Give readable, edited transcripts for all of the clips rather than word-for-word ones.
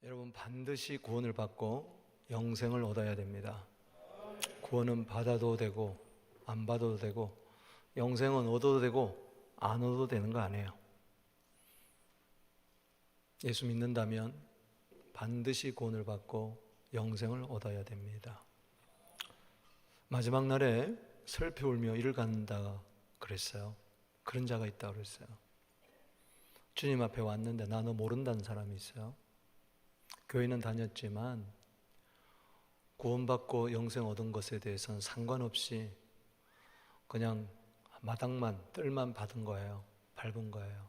여러분, 반드시 구원을 받고 영생을 얻어야 됩니다. 구원은 받아도 되고 안 받아도 되고, 영생은 얻어도 되고 안 얻어도 되는 거 아니에요. 예수 믿는다면 반드시 구원을 받고 영생을 얻어야 됩니다. 마지막 날에 슬피 울며 이를 갖는다 그랬어요. 그런 자가 있다고 그랬어요. 주님 앞에 왔는데 나 너 모른다는 사람이 있어요. 교회는 다녔지만 구원받고 영생 얻은 것에 대해서는 상관없이 그냥 마당만 뜰만 받은 거예요. 밟은 거예요.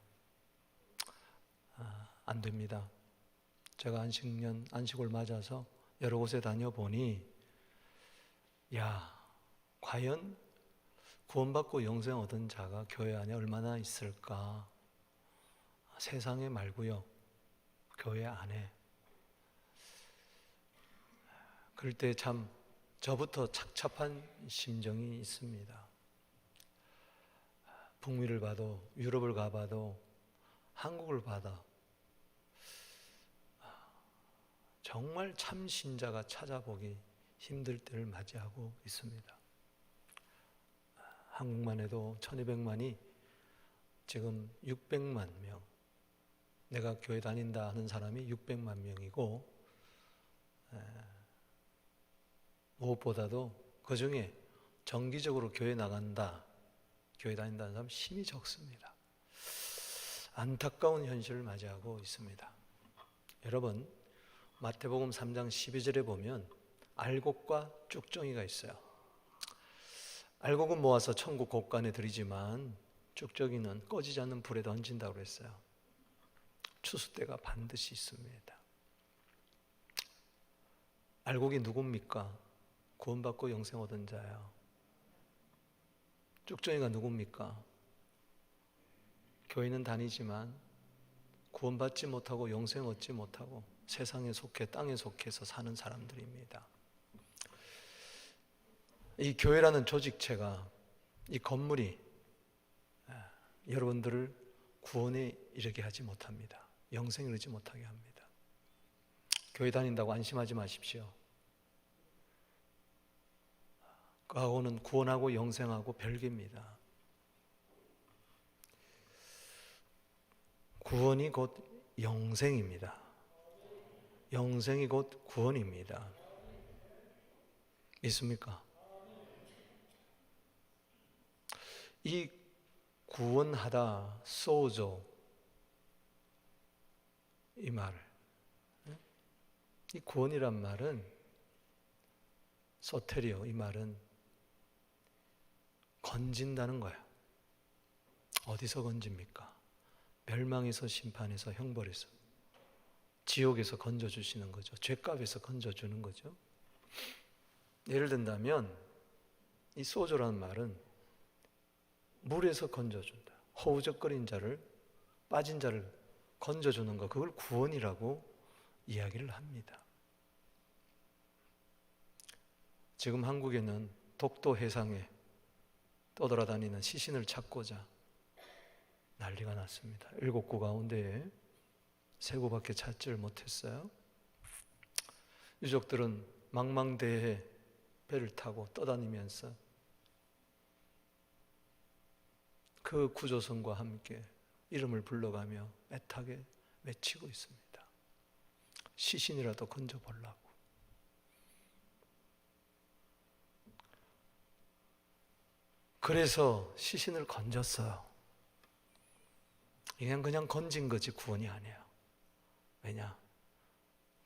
안 됩니다. 제가 안식을 맞아서 여러 곳에 다녀보니, 과연 구원받고 영생 얻은 자가 교회 안에 얼마나 있을까? 세상에 말고요, 교회 안에. 그럴 때 참 저부터 착잡한 심정이 있습니다. 북미를 봐도, 유럽을 가봐도, 한국을 봐도 정말 참 신자가 찾아보기 힘들 때를 맞이하고 있습니다. 한국만 해도 1200만이 지금 600만 명, 내가 교회 다닌다 하는 사람이 600만 명이고, 무엇보다도 그 중에 정기적으로 교회 나간다, 교회 다닌다는 사람 힘이 적습니다. 안타까운 현실을 맞이하고 있습니다. 여러분, 마태복음 3장 12절에 보면 알곡과 쭉정이가 있어요. 알곡은 모아서 천국 곳간에 들이지만 쭉정이는 꺼지지 않는 불에 던진다고 그랬어요. 추수 때가 반드시 있습니다. 알곡이 누굽니까? 구원받고 영생 얻은 자예요. 쭉정이가 누굽니까? 교회는 다니지만 구원받지 못하고 영생 얻지 못하고 세상에 속해 땅에 속해서 사는 사람들입니다. 이 교회라는 조직체가, 이 건물이 여러분들을 구원에 이르게 하지 못합니다. 영생에 이르지 못하게 합니다. 교회 다닌다고 안심하지 마십시오. 그하고는 구원하고 영생하고 별개입니다. 구원이 곧 영생입니다. 영생이 곧 구원입니다. 믿습니까? 이 구원하다, 소조, 이 말, 이 구원이란 말은, 소테리오, 이 말은 건진다는 거야. 어디서 건집니까? 멸망에서, 심판에서, 형벌에서, 지옥에서 건져주시는 거죠. 죗값에서 건져주는 거죠. 예를 든다면 이 소조라는 말은 물에서 건져준다. 허우적거린 자를, 빠진 자를 건져주는 것, 그걸 구원이라고 이야기를 합니다. 지금 한국에는 독도 해상에 떠돌아다니는 시신을 찾고자 난리가 났습니다. 7구 가운데에 3구밖에 찾지를 못했어요. 유족들은 망망대해 배를 타고 떠다니면서 그 구조선과 함께 이름을 불러가며 애타게 외치고 있습니다. 시신이라도 건져보려고. 그래서 시신을 건졌어요. 그냥 건진 거지 구원이 아니에요. 왜냐?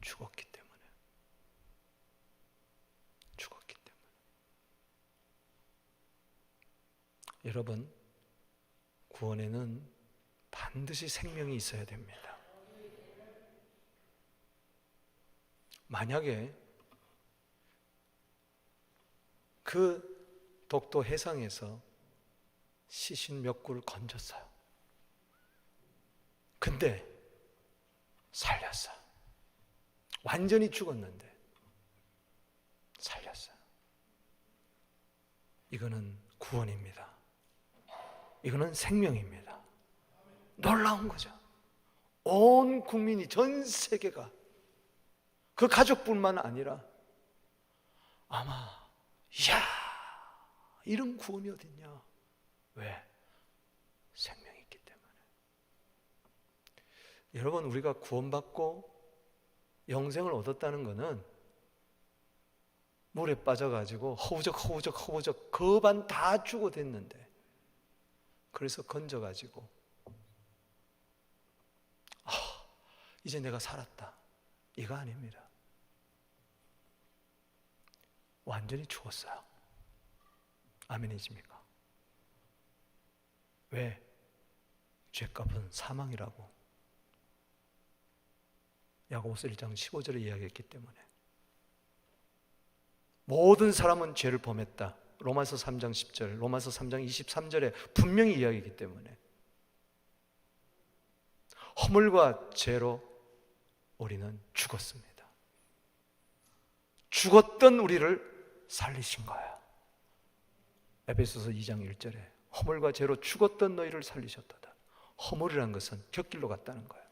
죽었기 때문에. 죽었기 때문에. 여러분, 구원에는 반드시 생명이 있어야 됩니다. 만약에 그 독도 해상에서 시신 몇 구를 건졌어요. 근데 살렸어요. 완전히 죽었는데 살렸어요. 이거는 구원입니다. 이거는 생명입니다. 놀라운 거죠. 온 국민이, 전 세계가 그 가족뿐만 아니라 아마 이야, 이런 구원이 어딨냐? 왜? 생명이 있기 때문에. 여러분, 우리가 구원받고 영생을 얻었다는 것은 물에 빠져가지고 허우적 거반 다 죽어댔는데, 그래서 건져가지고 이제 내가 살았다, 이거 아닙니다. 완전히 죽었어요. 아멘이십니까? 왜? 죄값은 사망이라고 야고보서 1장 15절에 이야기했기 때문에. 모든 사람은 죄를 범했다. 로마서 3장 10절, 로마서 3장 23절에 분명히 이야기했기 때문에 허물과 죄로 우리는 죽었습니다. 죽었던 우리를 살리신 거예요. 에베소서 2장 1절에 허물과 죄로 죽었던 너희를 살리셨도다. 허물이라는 것은 곁길로 갔다는 거예요.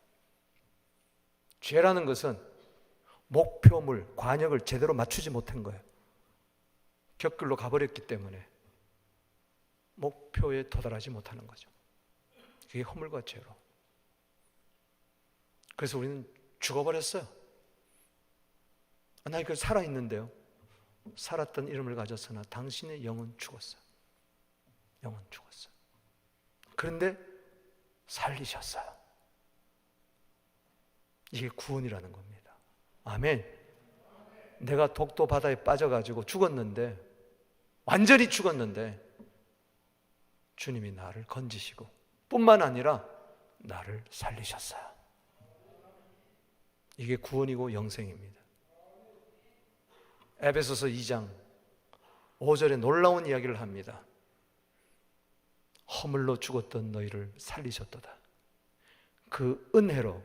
죄라는 것은 목표물, 관역을 제대로 맞추지 못한 거예요. 곁길로 가버렸기 때문에 목표에 도달하지 못하는 거죠. 그게 허물과 죄로. 그래서 우리는 죽어버렸어요. 나 이거 살아있는데요. 살았던 이름을 가졌으나 당신의 영은 죽었어요. 영은 죽었어요. 그런데 살리셨어요. 이게 구원이라는 겁니다. 아멘. 내가 독도 바다에 빠져가지고 죽었는데, 완전히 죽었는데 주님이 나를 건지시고 뿐만 아니라 나를 살리셨어요. 이게 구원이고 영생입니다. 에베소서 2장 5절에 놀라운 이야기를 합니다. 허물로 죽었던 너희를 살리셨도다. 그 은혜로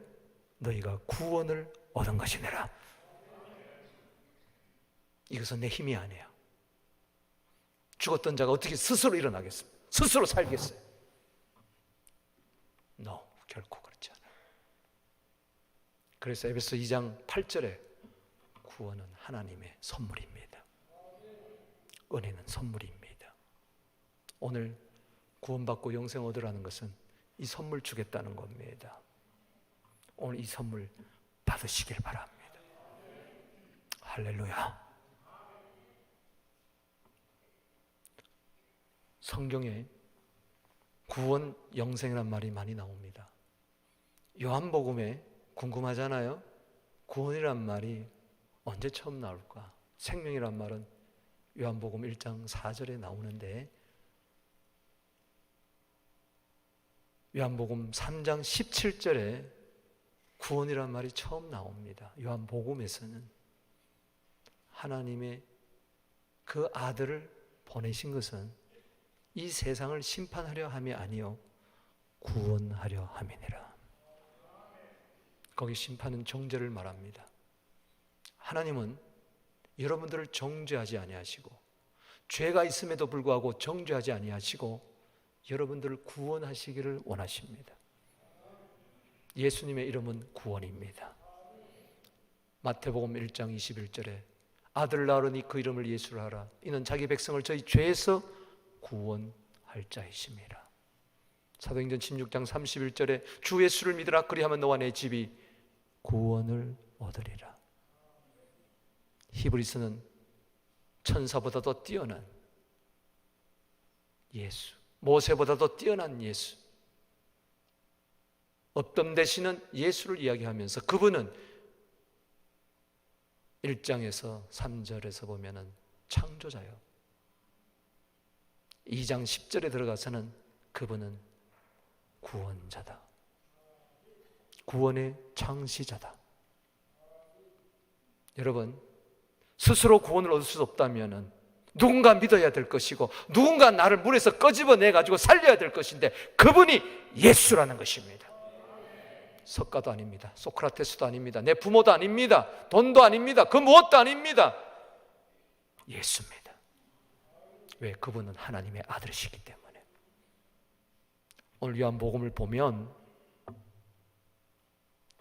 너희가 구원을 얻은 것이니라. 이것은 내 힘이 아니에요. 죽었던 자가 어떻게 스스로 일어나겠습니까? 스스로 살겠어요? No, 결코 그렇지 않아요. 그래서 에베소 2장 8절에 구원은 하나님의 선물입니다. 은혜는 선물입니다. 오늘 구원받고 영생 얻으라는 것은 이 선물 주겠다는 겁니다. 오늘 이 선물 받으시길 바랍니다. 할렐루야. 성경에 구원, 영생이란 말이 많이 나옵니다. 요한복음에 궁금하잖아요. 구원이란 말이 언제 처음 나올까? 생명이란 말은 요한복음 1장 4절에 나오는데, 요한복음 3장 17절에 구원이란 말이 처음 나옵니다. 요한복음에서는 하나님의 그 아들을 보내신 것은 이 세상을 심판하려 함이 아니요 구원하려 함이니라. 거기 심판은 정죄를 말합니다. 하나님은 여러분들을 정죄하지 아니하시고, 죄가 있음에도 불구하고 정죄하지 아니하시고 여러분들을 구원하시기를 원하십니다. 예수님의 이름은 구원입니다. 마태복음 1장 21절에 아들 낳으니 그 이름을 예수라 하라. 이는 자기 백성을 저희 죄에서 구원할 자이심이라. 사도행전 16장 31절에 주 예수를 믿으라. 그리하면 너와 내 집이 구원을 얻으리라. 히브리서는 천사보다도 뛰어난 예수, 모세보다도 뛰어난 예수, 어떤 되시는 예수를 이야기하면서 그분은 1장에서 3절에서 보면은 창조자요, 2장 10절에 들어가서는 그분은 구원자다, 구원의 창시자다. 여러분, 스스로 구원을 얻을 수 없다면 누군가 믿어야 될 것이고 누군가 나를 물에서 꺼집어내가지고 살려야 될 것인데 그분이 예수라는 것입니다. 석가도 아닙니다. 소크라테스도 아닙니다. 내 부모도 아닙니다. 돈도 아닙니다. 그 무엇도 아닙니다. 예수입니다. 왜? 그분은 하나님의 아들이시기 때문에. 오늘 요한복음을 보면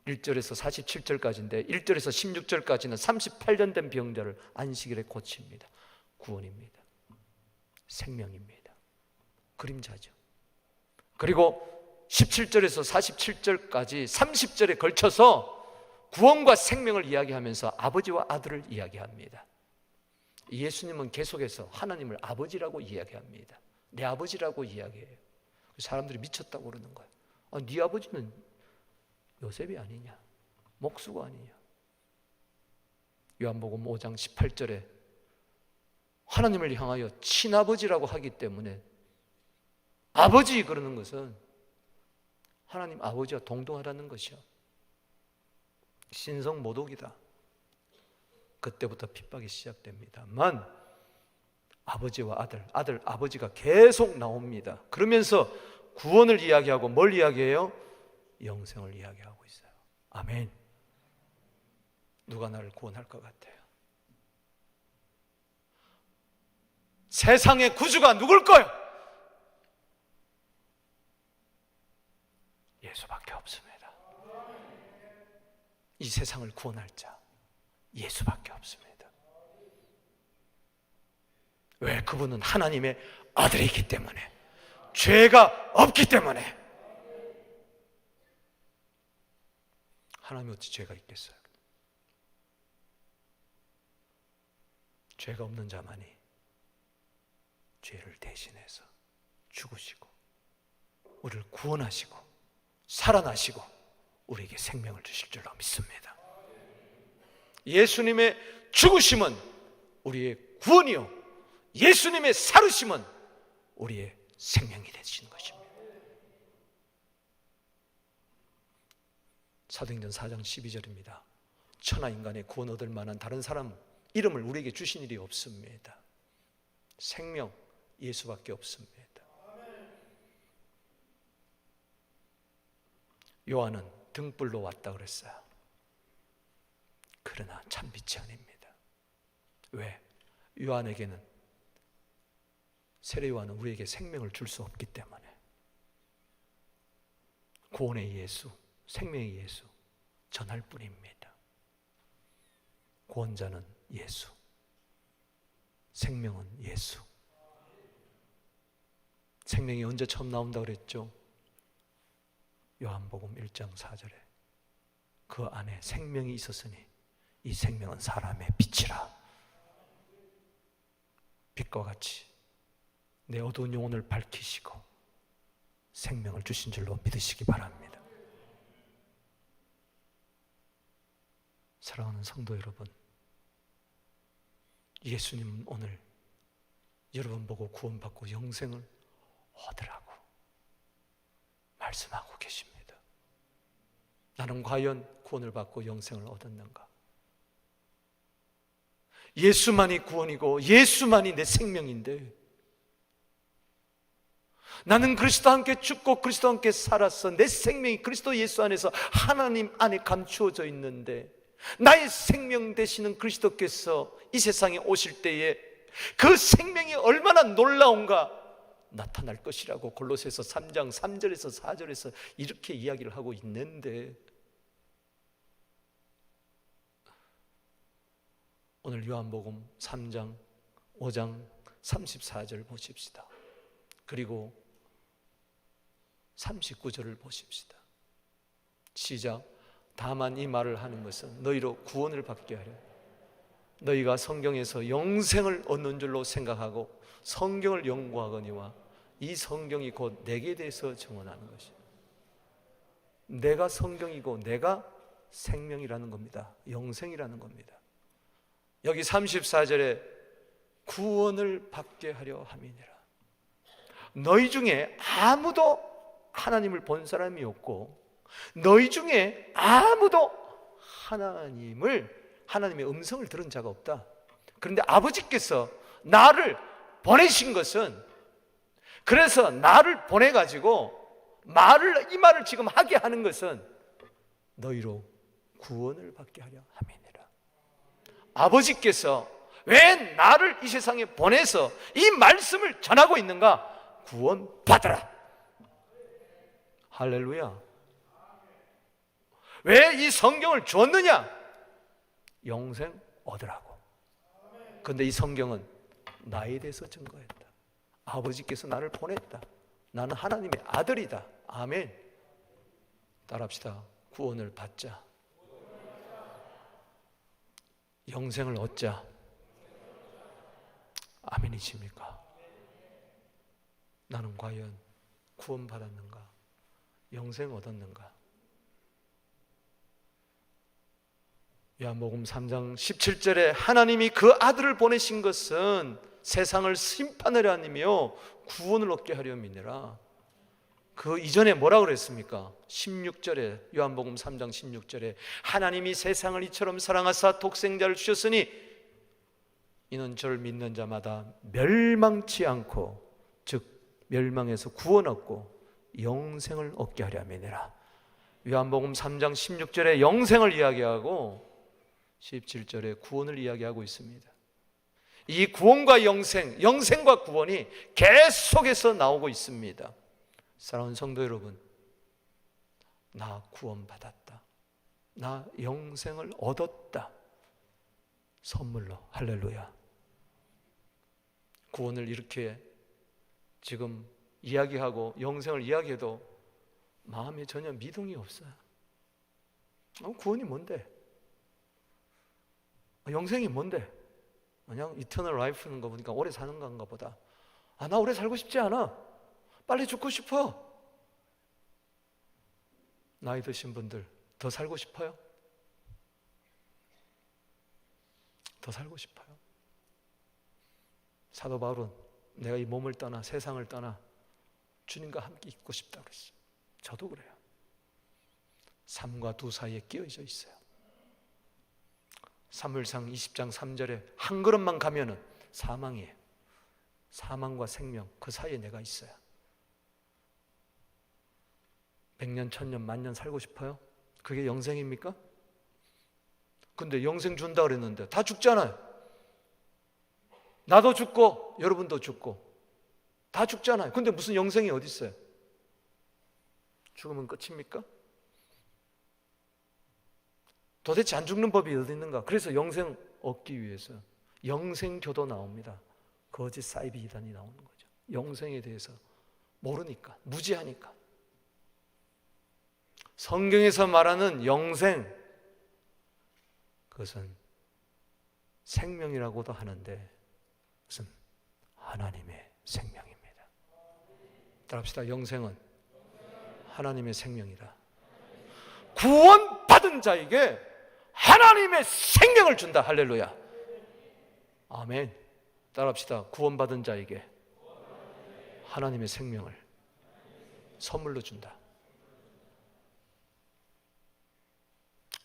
1절에서 47절까지인데 1절에서 16절까지는 38년 된 병자를 안식일에 고칩니다. 구원입니다. 생명입니다. 그림자죠. 그리고 17절에서 47절까지 30절에 걸쳐서 구원과 생명을 이야기하면서 아버지와 아들을 이야기합니다. 예수님은 계속해서 하나님을 아버지라고 이야기합니다. 내 아버지라고 이야기해요. 사람들이 미쳤다고 그러는 거예요. 네 아버지는 요셉이 아니냐, 목수가 아니냐. 요한복음 5장 18절에 하나님을 향하여 친아버지라고 하기 때문에 아버지 그러는 것은 하나님 아버지와 동등하다는 것이요. 신성모독이다. 그때부터 핍박이 시작됩니다만 아버지와 아들, 아버지가 계속 나옵니다. 그러면서 구원을 이야기하고 뭘 이야기해요? 영생을 이야기하고 있어요. 아멘. 누가 나를 구원할 것 같아요? 세상의 구주가 누굴까요? 예수밖에 없습니다. 이 세상을 구원할 자 예수밖에 없습니다. 왜? 그분은 하나님의 아들이기 때문에, 죄가 없기 때문에. 하나님이 어찌 죄가 있겠어요? 죄가 없는 자만이 죄를 대신해서 죽으시고 우리를 구원하시고 살아나시고 우리에게 생명을 주실 줄로 믿습니다. 예수님의 죽으심은 우리의 구원이요, 예수님의 살으심은 우리의 생명이 되시는 것입니다. 사도행전 4장 12절입니다. 천하 인간의 구원 얻을 만한 다른 사람 이름을 우리에게 주신 일이 없습니다. 생명 예수밖에 없습니다. 요한은 등불로 왔다 그랬어요. 그러나 참 빛이 아닙니다. 왜? 요한에게는, 세례 요한은 우리에게 생명을 줄 수 없기 때문에. 구원의 예수, 생명의 예수 전할 뿐입니다. 구원자는 예수, 생명은 예수. 생명이 언제 처음 나온다고 그랬죠? 요한복음 1장 4절에 그 안에 생명이 있었으니 이 생명은 사람의 빛이라. 빛과 같이 내 어두운 영혼을 밝히시고 생명을 주신 줄로 믿으시기 바랍니다. 사랑하는 성도 여러분, 예수님은 오늘 여러분 보고 구원받고 영생을 얻으라고 말씀하고 계십니다. 나는 과연 구원을 받고 영생을 얻었는가? 예수만이 구원이고 예수만이 내 생명인데, 나는 그리스도와 함께 죽고 그리스도와 함께 살았어. 내 생명이 그리스도 예수 안에서 하나님 안에 감추어져 있는데, 나의 생명 되시는 그리스도께서 이 세상에 오실 때에 그 생명이 얼마나 놀라운가 나타날 것이라고 골로새서 3장 3절에서 4절에서 이렇게 이야기를 하고 있는데, 오늘 요한복음 3장 5장 34절 보십시다. 그리고 39절을 보십시다. 시작. 다만 이 말을 하는 것은 너희로 구원을 받게 하려 너희가 성경에서 영생을 얻는 줄로 생각하고 성경을 연구하거니와 이 성경이 곧 내게 대해서 증언하는 것이에요. 내가 성경이고 내가 생명이라는 겁니다. 영생이라는 겁니다. 여기 34절에 구원을 받게 하려 함이니라. 너희 중에 아무도 하나님을 본 사람이 없고 너희 중에 아무도 하나님의 음성을 들은 자가 없다. 그런데 아버지께서 나를 보내신 것은, 그래서 나를 보내가지고 이 말을 지금 하게 하는 것은 너희로 구원을 받게 하려 함이니라. 아버지께서 왜 나를 이 세상에 보내서 이 말씀을 전하고 있는가? 구원 받아라. 할렐루야. 왜 이 성경을 줬느냐? 영생 얻으라고. 그런데 이 성경은 나에 대해서 증거했다. 아버지께서 나를 보냈다. 나는 하나님의 아들이다. 아멘. 따라합시다. 구원을 받자. 영생을 얻자. 아멘이십니까? 나는 과연 구원받았는가? 영생 얻었는가? 요한복음 3장 17절에 하나님이 그 아들을 보내신 것은 세상을 심판하려 함이며 구원을 얻게 하려 함이니라. 그 이전에 뭐라고 그랬습니까? 16절에, 요한복음 3장 16절에 하나님이 세상을 이처럼 사랑하사 독생자를 주셨으니 이는 저를 믿는 자마다 멸망치 않고, 즉 멸망에서 구원 얻고 영생을 얻게 하려 함이니라. 요한복음 3장 16절에 영생을 이야기하고 17절에 구원을 이야기하고 있습니다. 이 구원과 영생, 영생과 구원이 계속해서 나오고 있습니다. 사랑하는 성도 여러분, 나 구원받았다, 나 영생을 얻었다, 선물로. 할렐루야. 구원을 이렇게 지금 이야기하고 영생을 이야기해도 마음에 전혀 미동이 없어요. 구원이 뭔데? 영생이 뭔데? 그냥 이터널 라이프는 거 보니까 오래 사는 건가 보다. 나 오래 살고 싶지 않아. 빨리 죽고 싶어. 나이 드신 분들 더 살고 싶어요? 더 살고 싶어요. 사도 바울은 내가 이 몸을 떠나 세상을 떠나 주님과 함께 있고 싶다고 그랬어요. 저도 그래요. 삶과 두 사이에 끼어져 있어요. 사무엘상 20장 3절에 한 걸음만 가면은 사망이에요. 사망과 생명, 그 사이에 내가 있어요. 100년, 1000년, 만년 살고 싶어요? 그게 영생입니까? 근데 영생 준다 그랬는데 다 죽잖아요. 나도 죽고 여러분도 죽고 다 죽잖아요. 근데 무슨 영생이 어디 있어요? 죽으면 끝입니까? 도대체 안 죽는 법이 어디 있는가? 그래서 영생 얻기 위해서 영생교도 나옵니다. 거짓 사이비 이단이 나오는 거죠. 영생에 대해서 모르니까, 무지하니까. 성경에서 말하는 영생, 그것은 생명이라고도 하는데 그것은 하나님의 생명입니다. 따라합시다. 영생은 하나님의 생명이다. 구원받은 자에게 하나님의 생명을 준다. 할렐루야. 아멘. 따라합시다. 구원받은 자에게 하나님의 생명을 선물로 준다.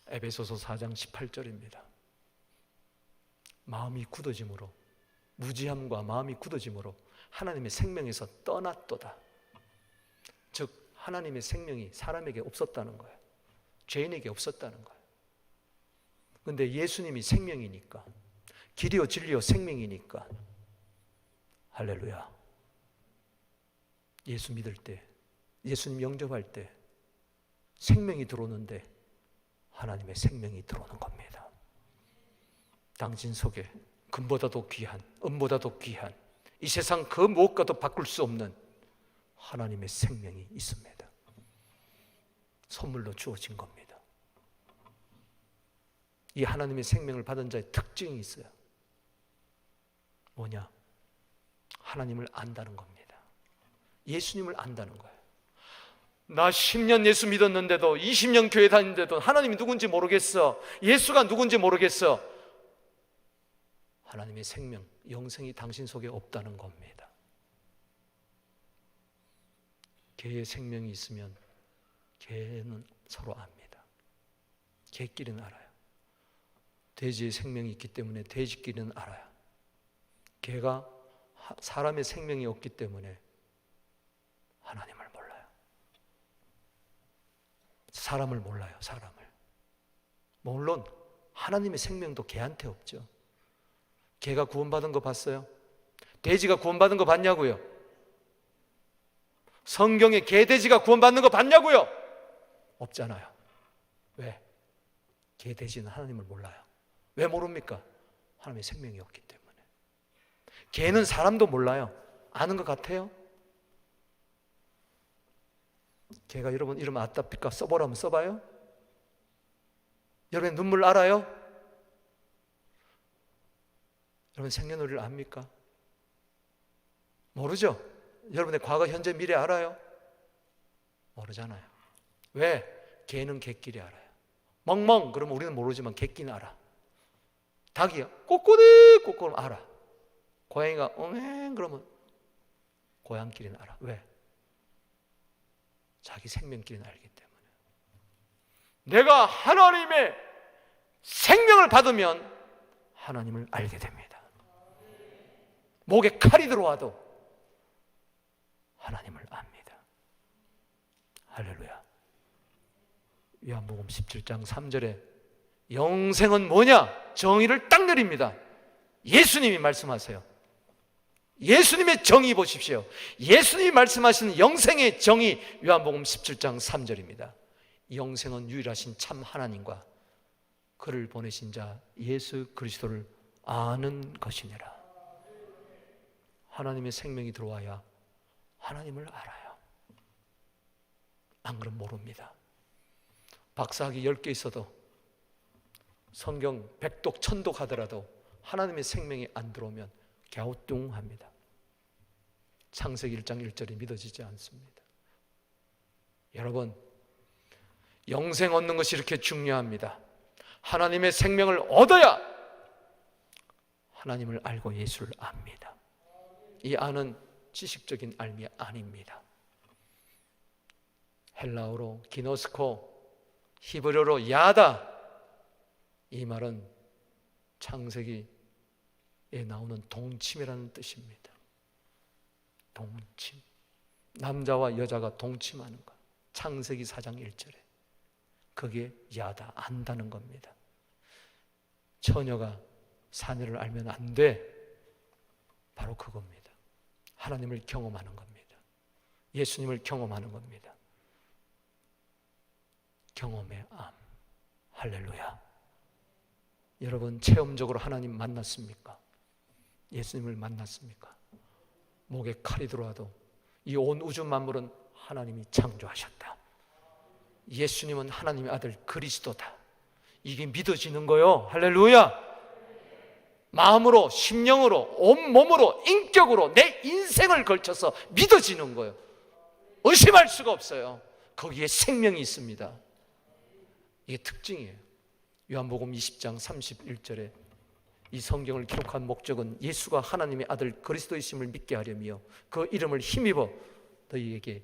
에베소서 4장 18절입니다. 마음이 굳어짐으로, 무지함과 마음이 굳어짐으로 하나님의 생명에서 떠났도다. 즉 하나님의 생명이 사람에게 없었다는 거예요. 죄인에게 없었다는 거예요. 그런데 예수님이 생명이니까, 길이요 진리요 생명이니까, 할렐루야, 예수 믿을 때, 예수님 영접할 때 생명이 들어오는데 하나님의 생명이 들어오는 겁니다. 당신 속에 금보다도 귀한, 은보다도 귀한, 이 세상 그 무엇과도 바꿀 수 없는 하나님의 생명이 있습니다. 선물로 주어진 겁니다. 이 하나님의 생명을 받은 자의 특징이 있어요. 뭐냐? 하나님을 안다는 겁니다. 예수님을 안다는 거예요. 나 10년 예수 믿었는데도, 20년 교회 다니는데도 하나님이 누군지 모르겠어. 예수가 누군지 모르겠어. 하나님의 생명, 영생이 당신 속에 없다는 겁니다. 개의 생명이 있으면 개는 서로 압니다. 개끼리는 알아요. 돼지의 생명이 있기 때문에 돼지끼리는 알아요. 개가 사람의 생명이 없기 때문에 하나님을 몰라요. 사람을 몰라요. 사람을. 물론 하나님의 생명도 개한테 없죠. 개가 구원받은 거 봤어요? 돼지가 구원받은 거 봤냐고요? 성경에 개, 돼지가 구원받는 거 봤냐고요? 없잖아요. 왜? 개 대신 하나님을 몰라요. 왜 모릅니까? 하나님의 생명이 없기 때문에. 개는 사람도 몰라요. 아는 것 같아요? 개가 여러분 이름 아따삐까 써보라면 써봐요? 여러분 눈물 알아요? 여러분 생년월일을 압니까? 모르죠? 여러분의 과거, 현재, 미래 알아요? 모르잖아요. 왜? 개는 개끼리 알아요. 멍멍 그러면 우리는 모르지만 개끼는 알아. 닭이요 꼬꼬리 꼬꼬리 알아. 고양이가 엉행 그러면 고양끼리는 알아. 왜? 자기 생명끼리는 알기 때문에. 내가 하나님의 생명을 받으면 하나님을 알게 됩니다. 목에 칼이 들어와도 하나님을 압니다. 할렐루야. 요한복음 17장 3절에 영생은 뭐냐? 정의를 딱 내립니다. 예수님이 말씀하세요. 예수님의 정의 보십시오. 예수님이 말씀하시는 영생의 정의, 요한복음 17장 3절입니다. 영생은 유일하신 참 하나님과 그를 보내신 자 예수 그리스도를 아는 것이니라. 하나님의 생명이 들어와야 하나님을 알아요. 안 그럼 모릅니다. 박사학위 10개 있어도 성경 100독 1000독 하더라도 하나님의 생명이 안 들어오면 갸우뚱합니다. 창세기 1장 1절이 믿어지지 않습니다. 여러분, 영생 얻는 것이 이렇게 중요합니다. 하나님의 생명을 얻어야 하나님을 알고 예수를 압니다. 이 아는 지식적인 알미 아닙니다. 헬라어로 기노스코, 히브리어로 야다, 이 말은 창세기에 나오는 동침이라는 뜻입니다. 동침, 남자와 여자가 동침하는 것. 창세기 4장 1절에 그게 야다, 안다는 겁니다. 처녀가 사내를 알면 안 돼. 바로 그겁니다. 하나님을 경험하는 겁니다. 예수님을 경험하는 겁니다. 경험의 암. 할렐루야. 여러분 체험적으로 하나님 만났습니까? 예수님을 만났습니까? 목에 칼이 들어와도 이 온 우주 만물은 하나님이 창조하셨다. 예수님은 하나님의 아들 그리스도다. 이게 믿어지는 거요. 할렐루야. 마음으로, 심령으로, 온몸으로, 인격으로 내 인생을 걸쳐서 믿어지는 거예요. 의심할 수가 없어요. 거기에 생명이 있습니다. 이게 특징이에요. 요한복음 20장 31절에 이 성경을 기록한 목적은 예수가 하나님의 아들 그리스도이심을 믿게 하려며 그 이름을 힘입어 너희에게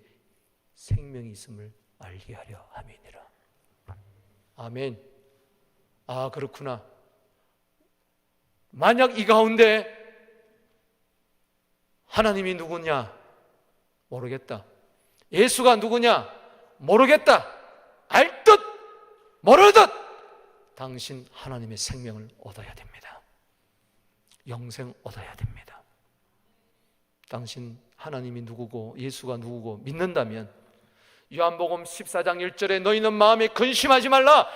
생명이 있음을 알게 하려 함이니라. 아멘. 아, 그렇구나. 만약 이 가운데 하나님이 누구냐 모르겠다, 예수가 누구냐 모르겠다, 알 듯 모르듯 당신 하나님의 생명을 얻어야 됩니다. 영생 얻어야 됩니다. 당신 하나님이 누구고 예수가 누구고 믿는다면 요한복음 14장 1절에 너희는 마음에 근심하지 말라,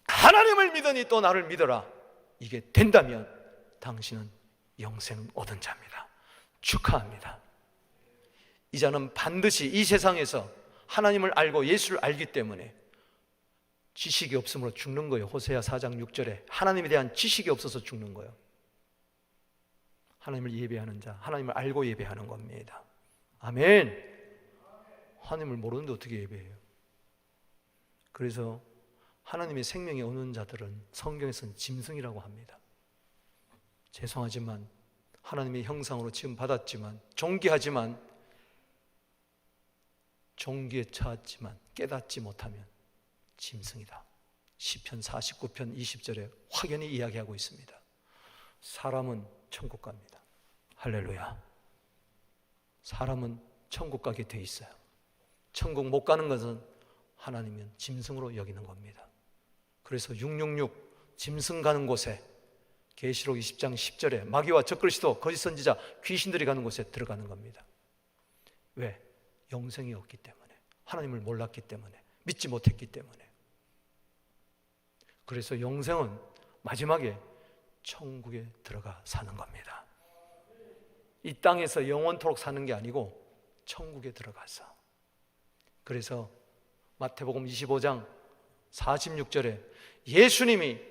하나님을 믿으니 또 나를 믿어라. 이게 된다면 당신은 영생 얻은 자입니다. 축하합니다. 이 자는 반드시 이 세상에서 하나님을 알고 예수를 알기 때문에 지식이 없으므로 죽는 거예요. 호세아 4장 6절에 하나님에 대한 지식이 없어서 죽는 거예요. 하나님을 예배하는 자, 하나님을 알고 예배하는 겁니다. 아멘. 하나님을 모르는데 어떻게 예배해요? 그래서 하나님의 생명이 오는 자들은 성경에서는 짐승이라고 합니다. 죄송하지만 하나님의 형상으로 지음 받았지만 존귀하지만 종기에 처했지만 깨닫지 못하면 짐승이다. 시편 49편 20절에 확연히 이야기하고 있습니다. 사람은 천국 갑니다. 할렐루야. 사람은 천국 가게 돼 있어요. 천국 못 가는 것은 하나님은 짐승으로 여기는 겁니다. 그래서 666 짐승 가는 곳에 계시록 20장 10절에 마귀와 적그리스도 거짓 선지자 귀신들이 가는 곳에 들어가는 겁니다. 왜? 영생이 없기 때문에, 하나님을 몰랐기 때문에, 믿지 못했기 때문에. 그래서 영생은 마지막에 천국에 들어가 사는 겁니다. 이 땅에서 영원토록 사는 게 아니고 천국에 들어가서. 그래서 마태복음 25장 46절에 예수님이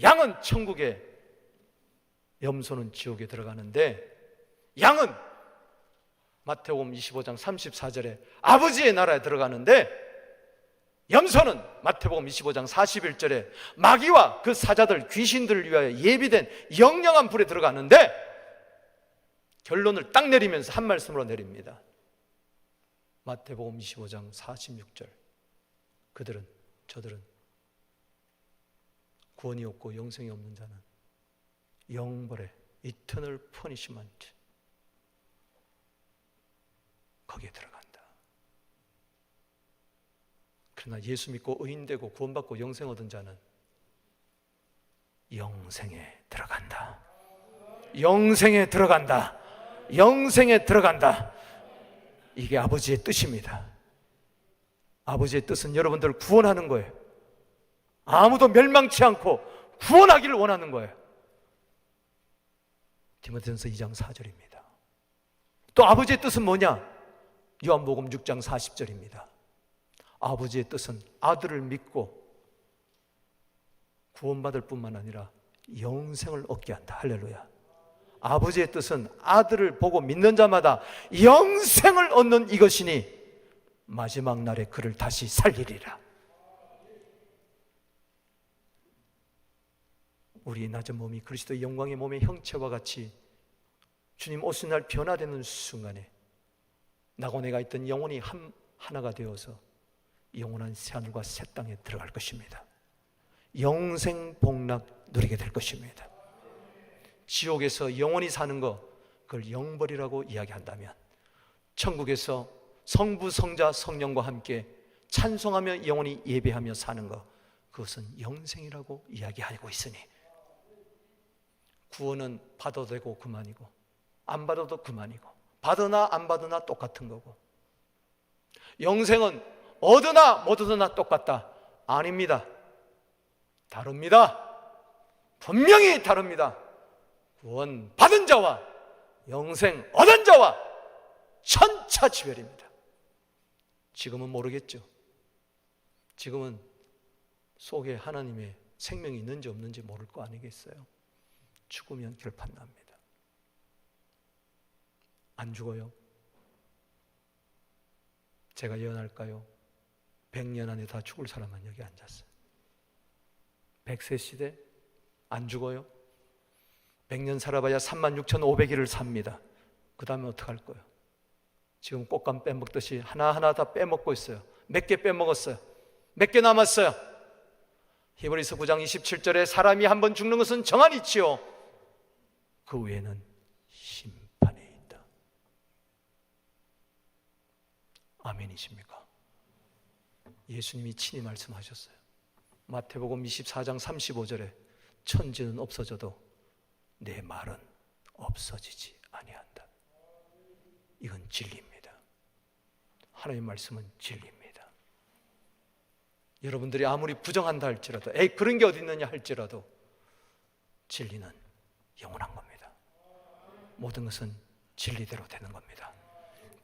양은 천국에, 염소는 지옥에 들어가는데, 양은 마태복음 25장 34절에 아버지의 나라에 들어가는데, 염소는 마태복음 25장 41절에 마귀와 그 사자들, 귀신들을 위하여 예비된 영영한 불에 들어가는데, 결론을 딱 내리면서 한 말씀으로 내립니다. 마태복음 25장 46절. 저들은 구원이 없고 영생이 없는 자는 영벌의 이터널 퍼니시먼트, 거기에 들어간다. 그러나 예수 믿고 의인되고 구원받고 영생 얻은 자는 영생에 들어간다. 영생에 들어간다. 영생에 들어간다. 이게 아버지의 뜻입니다. 아버지의 뜻은 여러분들을 구원하는 거예요. 아무도 멸망치 않고 구원하기를 원하는 거예요. 디모데전서 2장 4절입니다. 또 아버지의 뜻은 뭐냐? 요한복음 6장 40절입니다. 아버지의 뜻은 아들을 믿고 구원받을 뿐만 아니라 영생을 얻게 한다. 할렐루야. 아버지의 뜻은 아들을 보고 믿는 자마다 영생을 얻는 이것이니 마지막 날에 그를 다시 살리리라. 우리 낮은 몸이 그리스도의 영광의 몸의 형체와 같이 주님 오신 날 변화되는 순간에 나고 내가 있던 영혼이 하나가 되어서 영원한 새하늘과 새 땅에 들어갈 것입니다. 영생 복락 누리게 될 것입니다. 지옥에서 영원히 사는 거, 그걸 영벌이라고 이야기한다면, 천국에서 성부, 성자, 성령과 함께 찬송하며 영원히 예배하며 사는 것, 그것은 영생이라고 이야기하고 있으니 구원은 받아도 되고 그만이고 안 받아도 그만이고, 받으나 안 받으나 똑같은 거고, 영생은 얻으나 못 얻으나 똑같다. 아닙니다. 다릅니다. 분명히 다릅니다. 구원 받은 자와 영생 얻은 자와 천차지별입니다. 지금은 모르겠죠. 지금은 속에 하나님의 생명이 있는지 없는지 모를 거 아니겠어요? 죽으면 결판 납니다. 안 죽어요? 제가 예언할까요? 100년 안에 다 죽을 사람은 여기 앉았어요. 100세 시대 안 죽어요? 100년 살아봐야 36,500일을 삽니다. 그 다음에 어떡할 거예요? 지금 꽃감 빼먹듯이 하나하나 다 빼먹고 있어요. 몇 개 빼먹었어요? 몇 개 남았어요? 히브리서 9장 27절에 사람이 한 번 죽는 것은 정한 이치요 그 외에는 심판에 있다. 아멘이십니까? 예수님이 친히 말씀하셨어요. 마태복음 24장 35절에 천지는 없어져도 내 말은 없어지지 아니한다. 이건 진리입니다. 하나님의 말씀은 진리입니다. 여러분들이 아무리 부정한다 할지라도, 에이 그런 게 어디 있느냐 할지라도 진리는 영원한 겁니다. 모든 것은 진리대로 되는 겁니다.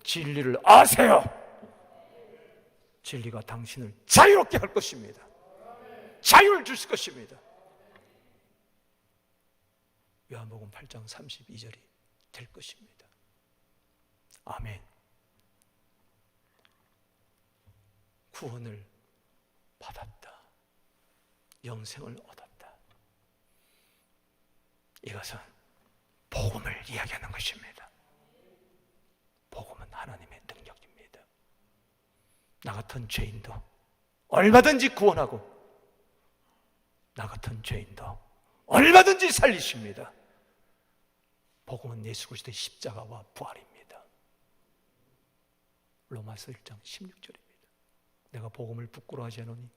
진리를 아세요. 진리가 당신을 자유롭게 할 것입니다. 자유를 줄 것입니다. 요한복음 8장 32절이 될 것입니다. 아멘. 구원을 받았다. 영생을 얻었다. 이것은 복음을 이야기하는 것입니다. 복음은 하나님의 능력입니다. 나 같은 죄인도 얼마든지 구원하고 나 같은 죄인도 얼마든지 살리십니다. 복음은 예수 그리스도의 십자가와 부활입니다. 로마서 1장 16절입니다. 내가 복음을 부끄러워하지 않으니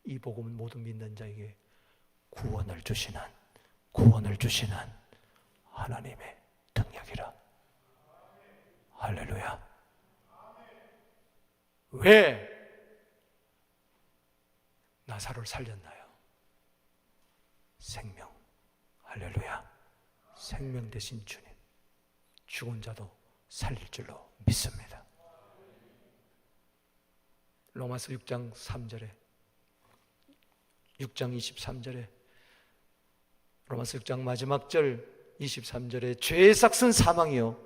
이 복음은 모든 믿는 자에게 구원을 주시는 하나님의 능력이라. 할렐루야. 왜 나사로를 살렸나요? 생명. 할렐루야. 생명 되신 주님, 죽은 자도 살릴 줄로 믿습니다. 로마서 6장 3절에 6장 23절에 로마서 6장 마지막 절 23절에 죄의 삭은 사망이요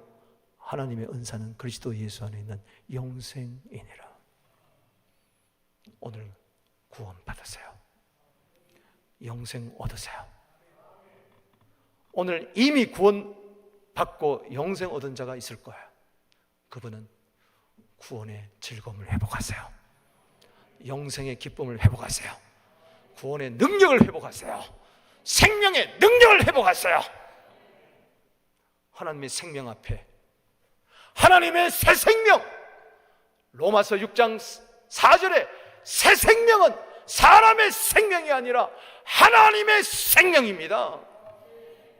하나님의 은사는 그리스도 예수 안에 있는 영생이니라. 오늘 구원 받으세요. 영생 얻으세요. 오늘 이미 구원 받고 영생 얻은 자가 있을 거예요. 그분은 구원의 즐거움을 회복하세요. 영생의 기쁨을 회복하세요. 구원의 능력을 회복하세요. 생명의 능력을 회복하세요. 하나님의 생명 앞에 하나님의 새 생명, 로마서 6장 4절에 새 생명은 사람의 생명이 아니라 하나님의 생명입니다.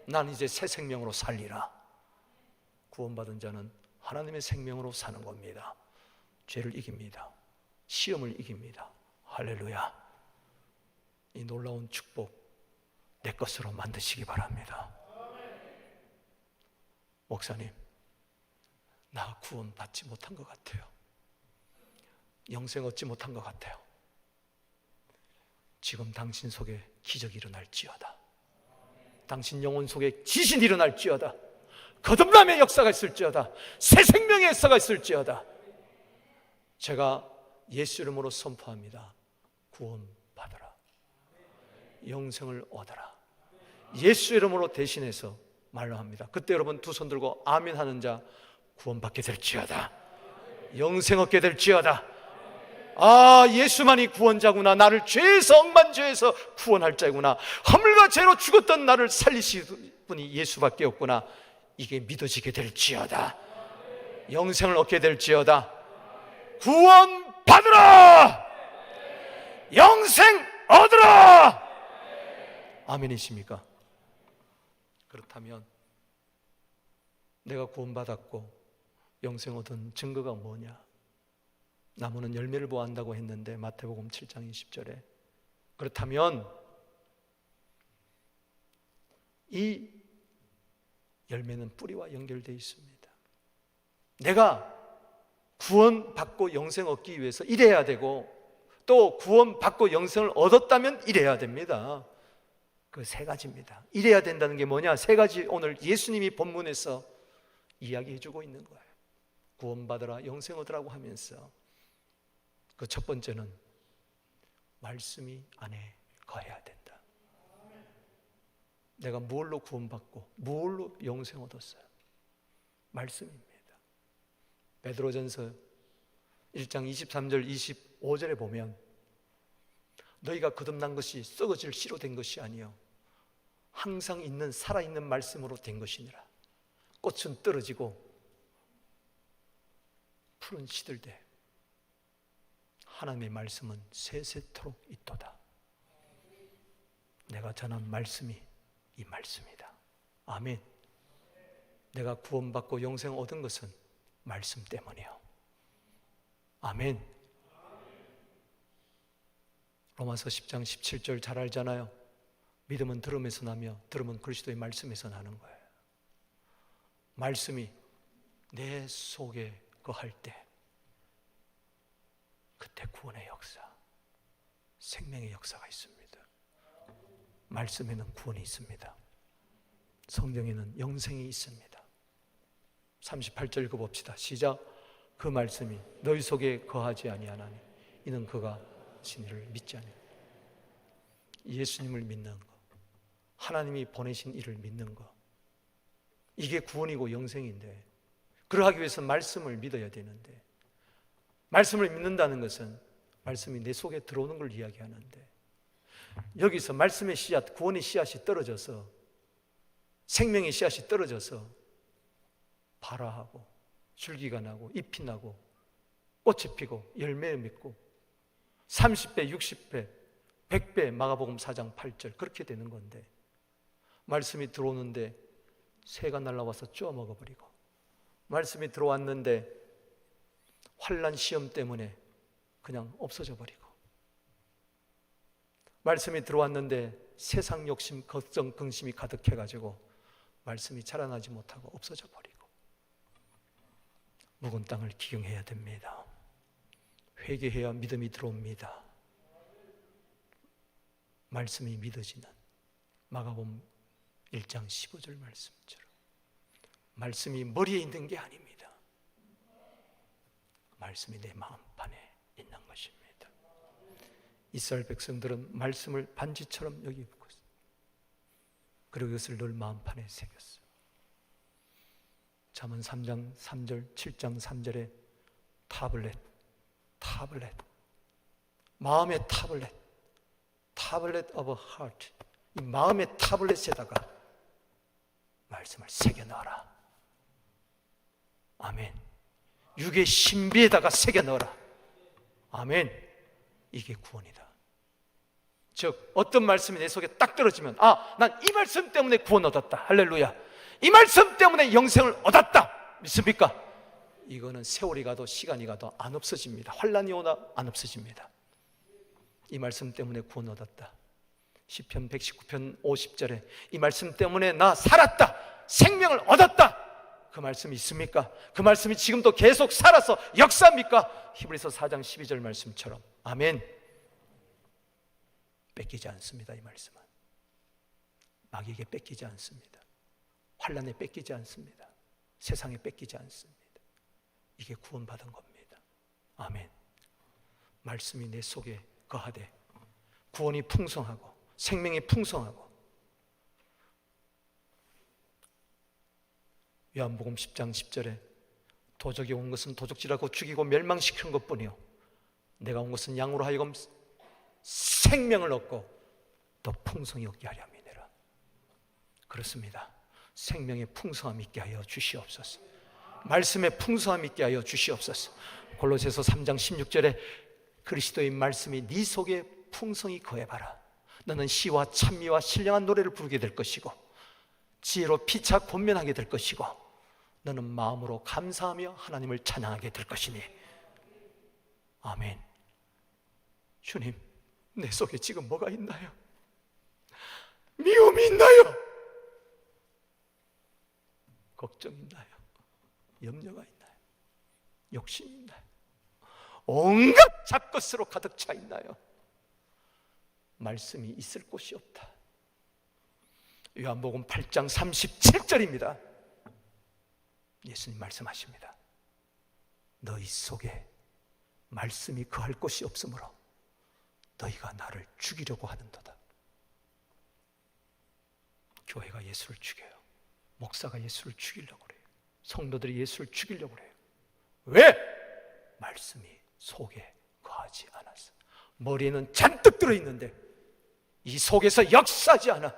난 이제 새 생명으로 살리라. 구원받은 자는 하나님의 생명으로 사는 겁니다. 죄를 이깁니다. 시험을 이깁니다. 할렐루야. 이 놀라운 축복 내 것으로 만드시기 바랍니다. 목사님, 나 구원 받지 못한 것 같아요. 영생 얻지 못한 것 같아요. 지금 당신 속에 기적이 일어날지어다. 당신 영혼 속에 지신이 일어날지어다. 거듭남의 역사가 있을지어다. 새 생명의 역사가 있을지어다. 제가 예수 이름으로 선포합니다. 구원 받아라. 영생을 얻어라. 예수 이름으로 대신해서 말로 합니다. 그때 여러분 두 손 들고 아멘 하는 자 구원받게 될지어다. 영생 얻게 될지어다. 아, 예수만이 구원자구나. 나를 죄에서, 억만 죄에서 구원할 자구나. 허물과 죄로 죽었던 나를 살리실 분이 예수밖에 없구나. 이게 믿어지게 될지어다. 영생을 얻게 될지어다. 구원 받으라. 영생 얻으라. 아멘이십니까? 그렇다면 내가 구원받았고 영생 얻은 증거가 뭐냐? 나무는 열매를 보한다고 했는데 마태복음 7장 20절에 그렇다면 이 열매는 뿌리와 연결되어 있습니다. 내가 구원받고 영생 얻기 위해서 이래야 되고 또 구원받고 영생을 얻었다면 이래야 됩니다. 그 세 가지입니다. 이래야 된다는 게 뭐냐? 세 가지 오늘 예수님이 본문에서 이야기해 주고 있는 거예요. 구원받으라, 영생 얻으라고 하면서 그 첫 번째는 말씀이 안에 거해야 된다. 내가 무엇로 구원받고 무엇로 영생 얻었어요? 말씀입니다. 베드로전서 1장 23절 25절에 보면 너희가 거듭난 것이 썩어질 씨로 된 것이 아니요 항상 있는 살아있는 말씀으로 된 것이니라. 꽃은 떨어지고 풀은 시들되 하나님의 말씀은 세세토록 있도다. 내가 전한 말씀이 이 말씀이다. 아멘. 내가 구원받고 영생 얻은 것은 말씀 때문이요. 아멘. 로마서 10장 17절 잘 알잖아요. 믿음은 들음에서 나며 들음은 그리스도의 말씀에서 나는 거예요. 말씀이 내 속에 거할 때 그때 구원의 역사, 생명의 역사가 있습니다. 말씀에는 구원이 있습니다. 성경에는 영생이 있습니다. 38절 읽어봅시다. 시작. 그 말씀이 너희 속에 거하지 아니하나니 이는 그가 신이를 믿지 않아요. 예수님을 믿는 것, 하나님이 보내신 이를 믿는 것, 이게 구원이고 영생인데 그러하기 위해서 말씀을 믿어야 되는데 말씀을 믿는다는 것은 말씀이 내 속에 들어오는 걸 이야기하는데 여기서 말씀의 씨앗, 구원의 씨앗이 떨어져서 생명의 씨앗이 떨어져서 발화하고 줄기가 나고 잎이 나고 꽃이 피고 열매 맺고 30배, 60배, 100배 마가복음 4장 8절 그렇게 되는 건데 말씀이 들어오는데 새가 날아와서 쪼아 먹어버리고 말씀이 들어왔는데 환난 시험 때문에 그냥 없어져 버리고 말씀이 들어왔는데 세상 욕심, 걱정, 근심이 가득해가지고 말씀이 자라나지 못하고 없어져 버리고, 묵은 땅을 기경해야 됩니다. 회개해야 믿음이 들어옵니다. 말씀이 믿어지는 마가복음 1장 15절 말씀처럼 말씀이 머리에 있는 게 아닙니다. 말씀이 내 마음판에 있는 것입니다. 이스라엘 백성들은 말씀을 반지처럼 여기고 있어요. 그리고 이것을 늘 마음판에 새겼어요. 잠언 3장 3절, 7장 3절에 타블렛, 마음의 타블렛 of heart, 이 마음의 타블렛에다가 말씀을 새겨넣어라. 아멘. 육의 신비에다가 새겨넣어라. 아멘. 이게 구원이다. 즉 어떤 말씀이 내 속에 딱 떨어지면, 난 이 말씀 때문에 구원 얻었다. 할렐루야. 이 말씀 때문에 영생을 얻었다. 믿습니까? 이거는 세월이 가도 시간이 가도 안 없어집니다. 환란이 오나 안 없어집니다. 이 말씀 때문에 구원 얻었다. 시편 119편 50절에 이 말씀 때문에 나 살았다, 생명을 얻었다. 그 말씀이 있습니까? 그 말씀이 지금도 계속 살아서 역사입니까? 히브리서 4장 12절 말씀처럼. 아멘. 뺏기지 않습니다. 이 말씀은 마귀에게 뺏기지 않습니다. 환란에 뺏기지 않습니다. 세상에 뺏기지 않습니다. 이게 구원받은 겁니다. 아멘. 말씀이 내 속에 거하되 구원이 풍성하고 생명이 풍성하고. 요한복음 10장 10절에 도적이 온 것은 도적질하고 죽이고 멸망시키는 것뿐이요 내가 온 것은 양으로 하여금 생명을 얻고 더 풍성히 얻게 하려 함이니라. 그렇습니다. 생명의 풍성함 있게 하여 주시옵소서. 말씀의 풍성함 있게 하여 주시옵소서. 골로새서 3장 16절에 그리스도의 말씀이 네 속에 풍성히 거해봐라. 너는 시와 찬미와 신령한 노래를 부르게 될 것이고 지혜로 피차 권면하게 될 것이고 너는 마음으로 감사하며 하나님을 찬양하게 될 것이니. 아멘. 주님, 내 속에 지금 뭐가 있나요? 미움이 있나요? 걱정이 있나요? 염려가 있나요? 욕심이 있나요? 온갖 잡것으로 가득 차 있나요? 말씀이 있을 곳이 없다. 요한복음 8장 37절입니다. 예수님 말씀하십니다. 너희 속에 말씀이 거할 곳이 없으므로 너희가 나를 죽이려고 하는도다. 교회가 예수를 죽여요. 목사가 예수를 죽이려고 그래요. 성도들이 예수를 죽이려고 그래요. 왜? 말씀이 속에 거하지 않았어. 머리에는 잔뜩 들어있는데 이 속에서 역사하지 않아.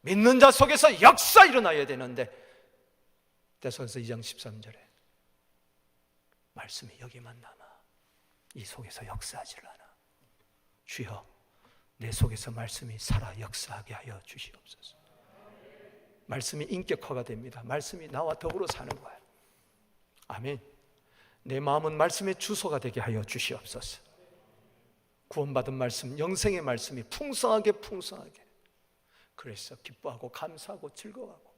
믿는 자 속에서 역사 일어나야 되는데 데살로니가서 2장 13절에 말씀이 여기만 남아 이 속에서 역사하지를 않아. 주여, 내 속에서 말씀이 살아 역사하게 하여 주시옵소서. 말씀이 인격화가 됩니다. 말씀이 나와 더불어 사는 거야. 아멘. 내 마음은 말씀의 주소가 되게 하여 주시옵소서. 구원받은 말씀, 영생의 말씀이 풍성하게 그래서 기뻐하고 감사하고 즐거워하고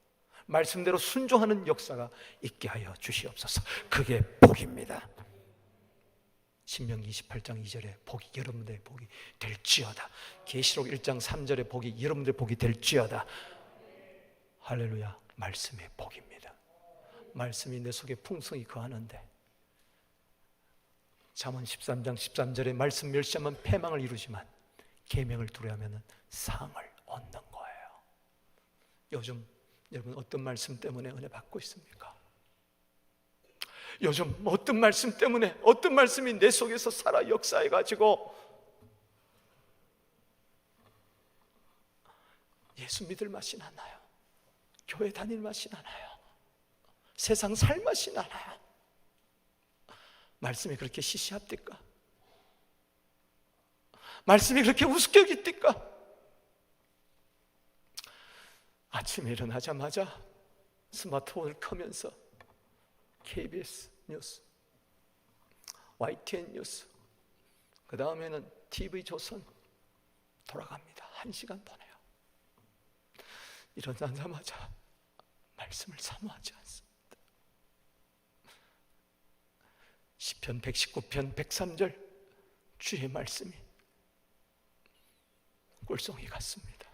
말씀대로 순종하는 역사가 있게 하여 주시옵소서. 그게 복입니다. 신명기 28장 2절에 복이 여러분들의 복이 될지어다. 계시록 1장 3절에 복이 여러분들의 복이 될지어다. 할렐루야. 말씀의 복입니다. 말씀이 내 속에 풍성히 거하는데 잠언 13장 13절에 말씀 멸시하면 패망을 이루지만 계명을 두려워하면 상을 얻는 거예요. 요즘 여러분 어떤 말씀 때문에 은혜 받고 있습니까? 요즘 어떤 말씀 때문에 어떤 말씀이 내 속에서 살아 역사해가지고 예수 믿을 맛이 나나요? 교회 다닐 맛이 나나요? 세상 살 맛이 나나요? 말씀이 그렇게 시시합니까? 말씀이 그렇게 우습게 여깁니까? 아침에 일어나자마자 스마트폰을 켜면서 KBS 뉴스, YTN 뉴스, 그 다음에는 TV조선 돌아갑니다. 1시간 보내요. 일어나자마자 말씀을 사모하지 않습니다. 시편 119편 103절 주의 말씀이 꿀송이 같습니다.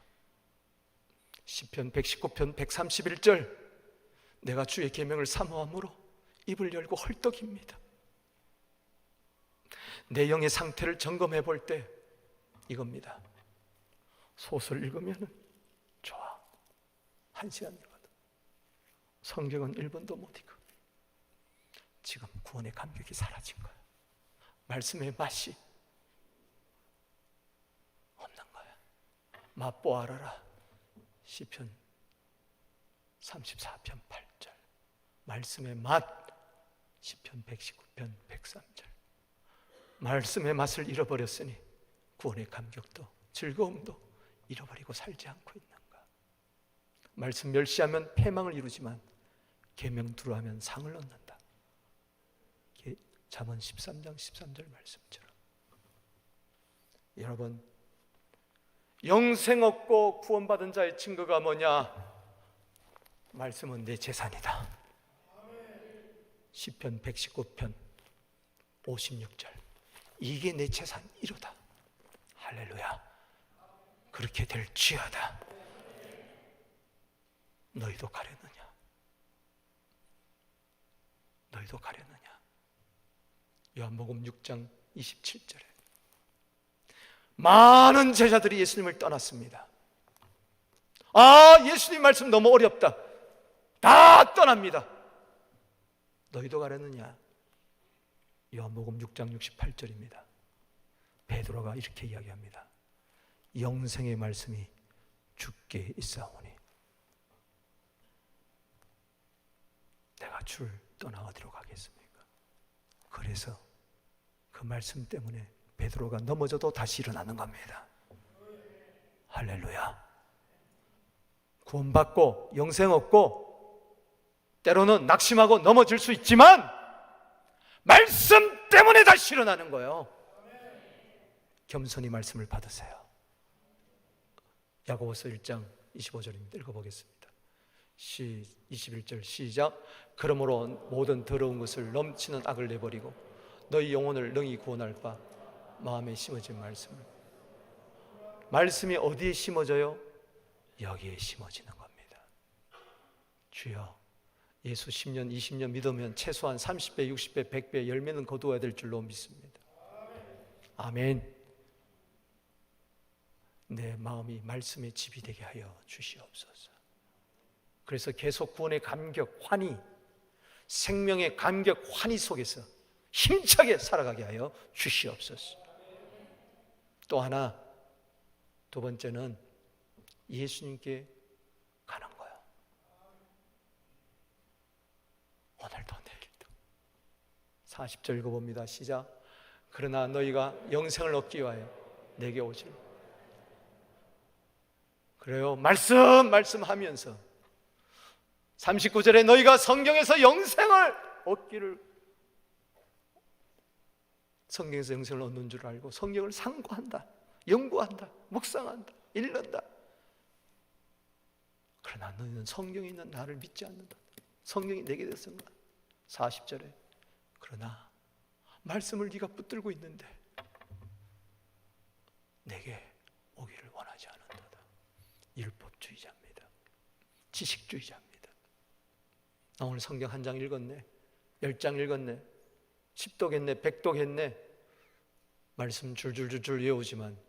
시편 119편 131절 내가 주의 계명을 사모함으로 입을 열고 헐떡입니다. 내 영의 상태를 점검해 볼 때 이겁니다. 소설 읽으면 좋아, 1시간 읽어도. 성경은 1분도 못 읽어. 지금 구원의 감격이 사라진 거야. 말씀의 맛이 없는 거야. 맛보아라라. 시편 34편 8절 말씀의 맛. 시편 119편 103절 말씀의 맛을 잃어버렸으니 구원의 감격도 즐거움도 잃어버리고 살지 않고 있는가. 말씀 멸시하면 패망을 이루지만 계명 두루하면 상을 얻는다. 잠언 13장 13절 말씀처럼. 여러분, 영생 얻고 구원받은 자의 증거가 뭐냐? 말씀은 내 재산이다. 시편 119편 56절 이게 내 재산 이로다. 할렐루야. 그렇게 될지어다. 너희도 가려느냐? 너희도 가려느냐? 요한복음 6장 27절에 많은 제자들이 예수님을 떠났습니다. 예수님 말씀 너무 어렵다. 다 떠납니다. 너희도 가려느냐? 요한복음 6장 68절입니다. 베드로가 이렇게 이야기합니다. 영생의 말씀이 주께 있사오니 내가 주를 떠나 어디로 가겠습니까? 그래서 그 말씀 때문에 베드로가 넘어져도 다시 일어나는 겁니다. 할렐루야. 구원받고 영생 얻고 때로는 낙심하고 넘어질 수 있지만 말씀 때문에 다시 일어나는 거예요. 겸손히 말씀을 받으세요. 야고보서 1장 25절입니다. 읽어보겠습니다. 21절 시작. 그러므로 모든 더러운 것을 넘치는 악을 내버리고 너희 영혼을 능히 구원할 바 마음에 심어진 말씀을. 말씀이 어디에 심어져요? 여기에 심어지는 겁니다. 주여, 예수 10년 20년 믿으면 최소한 30배 60배 100배 열매는 거두어야 될 줄로 믿습니다. 아멘. 내 마음이 말씀의 집이 되게 하여 주시옵소서. 그래서 계속 구원의 감격, 환희, 생명의 감격, 환희 속에서 힘차게 살아가게 하여 주시옵소서. 또 하나, 두 번째는 예수님께 가는 거예요. 오늘도 내일도. 40절 읽어봅니다. 시작. 그러나 너희가 영생을 얻기 위하여 내게 오실. 그래요. 말씀하면서 39절에 너희가 성경에서 영생을 얻기를, 성경에서 영생을 얻는 줄 알고 성경을 상고한다, 연구한다, 묵상한다, 읽는다. 그러나 너희는 성경에 있는 나를 믿지 않는다. 성경이 내게 됐습니다. 40절에 그러나 말씀을 네가 붙들고 있는데 내게 오기를 원하지 않는다. 율법주의자입니다. 지식주의자입니다. 나 오늘 성경 한 장 읽었네, 10장 읽었네, 10독 했네, 100독 했네, 말씀 줄줄줄줄 외우지만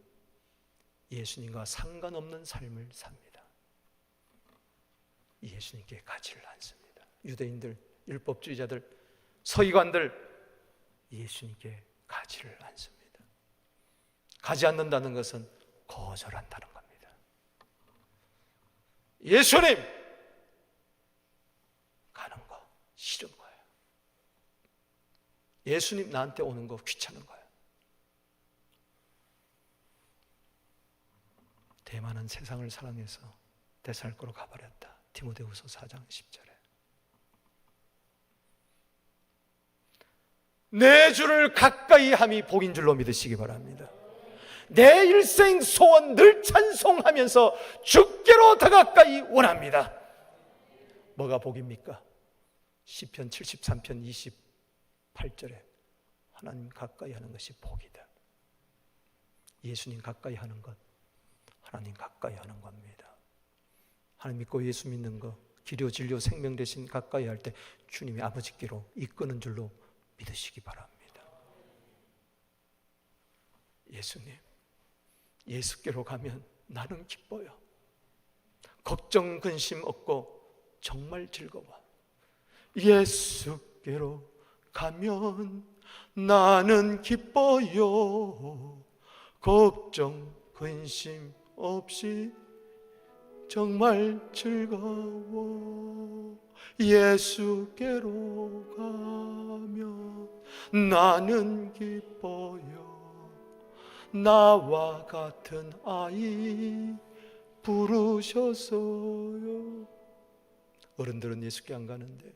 예수님과 상관없는 삶을 삽니다. 예수님께 가지를 않습니다. 유대인들, 율법주의자들, 서기관들 예수님께 가지를 않습니다. 가지 않는다는 것은 거절한다는 겁니다. 예수님 가는 거 싫은 거예요. 예수님 나한테 오는 거 귀찮은 거예요. 대만은 세상을 사랑해서 데살로니가로 가버렸다. 디모데후서 4장 10절에 내 주를 가까이 함이 복인 줄로 믿으시기 바랍니다. 내 일생 소원 늘 찬송하면서 주께로 더 가까이 원합니다. 뭐가 복입니까? 시편 73편 28절에 하나님 가까이 하는 것이 복이다. 예수님 가까이 하는 것, 하나님 가까이 하는 겁니다. 하나님 믿고 예수 믿는 것, 기료 진료 생명 대신 가까이 할 때 주님이 아버지께로 이끄는 줄로 믿으시기 바랍니다. 예수님, 예수께로 가면 나는 기뻐요. 걱정 근심 없고 정말 즐거워. 예수께로 가면 나는 기뻐요. 걱정 근심 없이 정말 즐거워. 예수께로 가면 나는 기뻐요. 나와 같은 아이 부르셨어요. 어른들은 예수께 안 가는데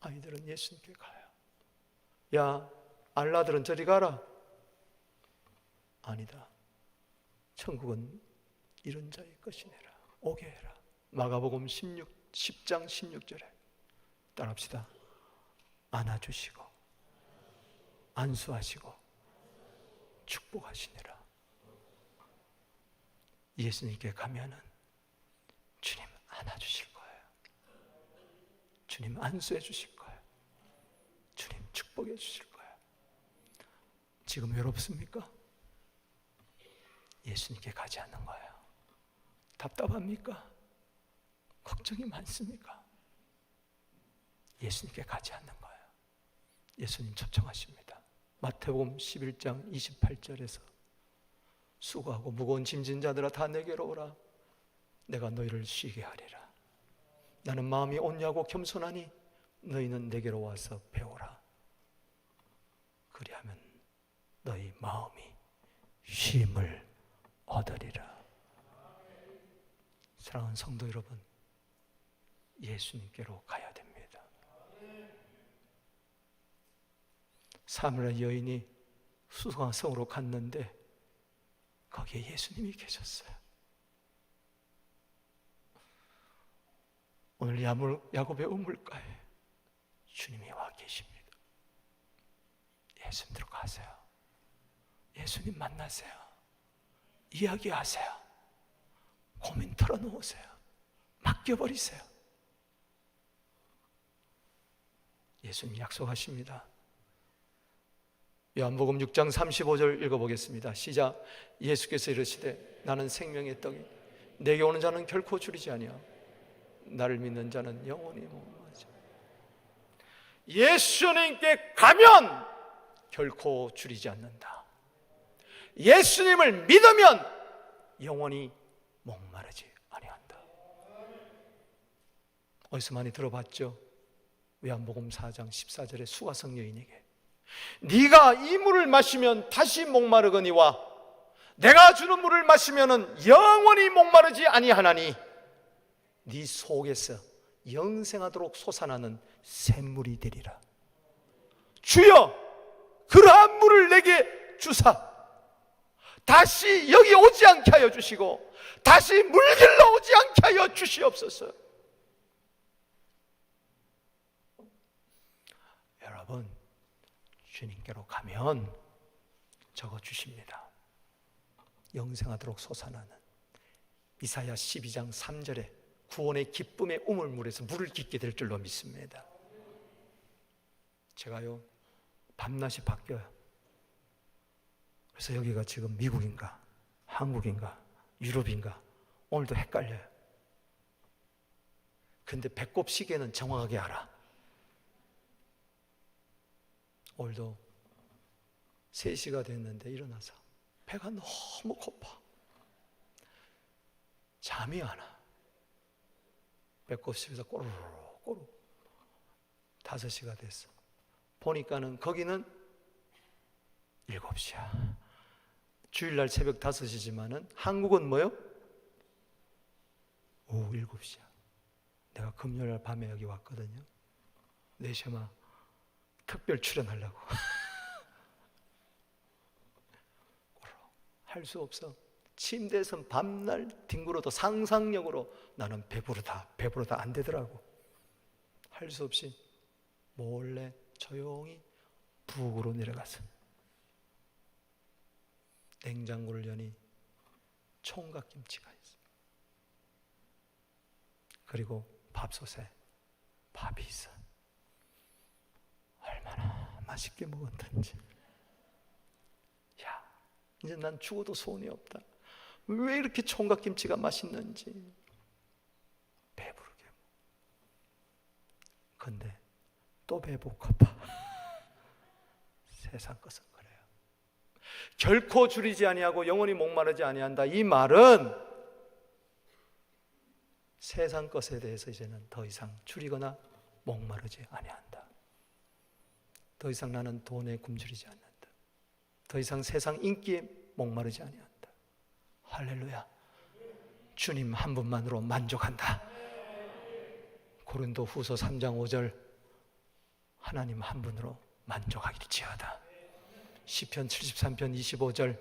아이들은 예수님께 가요. 야, 알라들은 저리 가라. 아니다. 천국은 이런 자의 것이니라. 오게 해라. 마가복음 10장 16절에 따라합시다. 안아주시고 안수하시고 축복하시니라. 예수님께 가면은 주님 안아주실 거예요. 주님 안수해 주실 거예요. 주님 축복해 주실 거예요. 지금 외롭습니까? 예수님께 가지 않는 거예요. 답답합니까? 걱정이 많습니까? 예수님께 가지 않는 거예요. 예수님 초청하십니다. 마태복음 11장 28절에서 수고하고 무거운 짐진 자들아 다 내게로 오라. 내가 너희를 쉬게 하리라. 나는 마음이 온유하고 겸손하니 너희는 내게로 와서 배우라. 그리하면 너희 마음이 쉼을 얻으리라. 사랑하는 성도 여러분, 예수님께로 가야 됩니다. 사마리아 여인이 수강성으로 갔는데 거기에 예수님이 계셨어요. 오늘 야곱의 우물가에 주님이 와 계십니다. 예수님으로 가세요. 예수님 만나세요. 이야기하세요. 고민 털어놓으세요. 맡겨버리세요. 예수님 약속하십니다. 요한복음 6장 35절 읽어보겠습니다. 시작. 예수께서 이르시되 나는 생명의 떡이 내게 오는 자는 결코 줄이지 아니하고 나를 믿는 자는 영원히 목마르지. 예수님께 가면 결코 줄이지 않는다. 예수님을 믿으면 영원히 목마르지 아니한다. 어디서 많이 들어봤죠? 요한복음 4장 14절에 수가성 여인에게 네가 이 물을 마시면 다시 목마르거니와 내가 주는 물을 마시면 영원히 목마르지 아니하나니 네 속에서 영생하도록 솟아나는 샘물이 되리라. 주여 그러한 물을 내게 주사 다시 여기 오지 않게 하여 주시고 다시 물길로 오지 않게 하여 주시옵소서. 여러분, 주님께로 가면 적어 주십니다. 영생하도록 솟아나는 이사야 12장 3절에 구원의 기쁨의 우물물에서 물을 깃게 될 줄로 믿습니다. 제가요 밤낮이 바뀌어요. 그래서 여기가 지금 미국인가 한국인가 유럽인가 오늘도 헷갈려요. 근데 배꼽 시계는 정확하게 알아. 오늘도 3시가 됐는데 일어나서 배가 너무 고파. 잠이 안 와. 배꼽 시계에서 꼬르륵 5시가 됐어. 보니까는 거기는 7시야. 주일날 새벽 5시지만은 한국은 뭐요? 오후 7시야. 내가 금요일 밤에 여기 왔거든요. 4시에 막 특별 출연하려고. 할 수 없어. 침대에서 밤날 뒹굴어도 상상력으로 나는 배부르다 안 되더라고. 할 수 없이 몰래 조용히 북으로 내려가서 냉장고를 여니 총각김치가 있어. 그리고 밥솥에 밥이 있어. 얼마나 맛있게 먹었던지. 야, 이제 난 죽어도 소원이 없다. 왜 이렇게 총각김치가 맛있는지. 배부르게. 근데 또 배고파. 세상 것은 그래요. 결코 줄이지 아니하고 영원히 목마르지 아니한다. 이 말은 세상 것에 대해서 이제는 더 이상 줄이거나 목마르지 아니한다. 더 이상 나는 돈에 굶주리지 않는다. 더 이상 세상 인기에 목마르지 아니한다. 할렐루야. 주님 한 분만으로 만족한다. 고린도 후서 3장 5절 하나님 한 분으로 만족하길지어다. 시편 73편 25절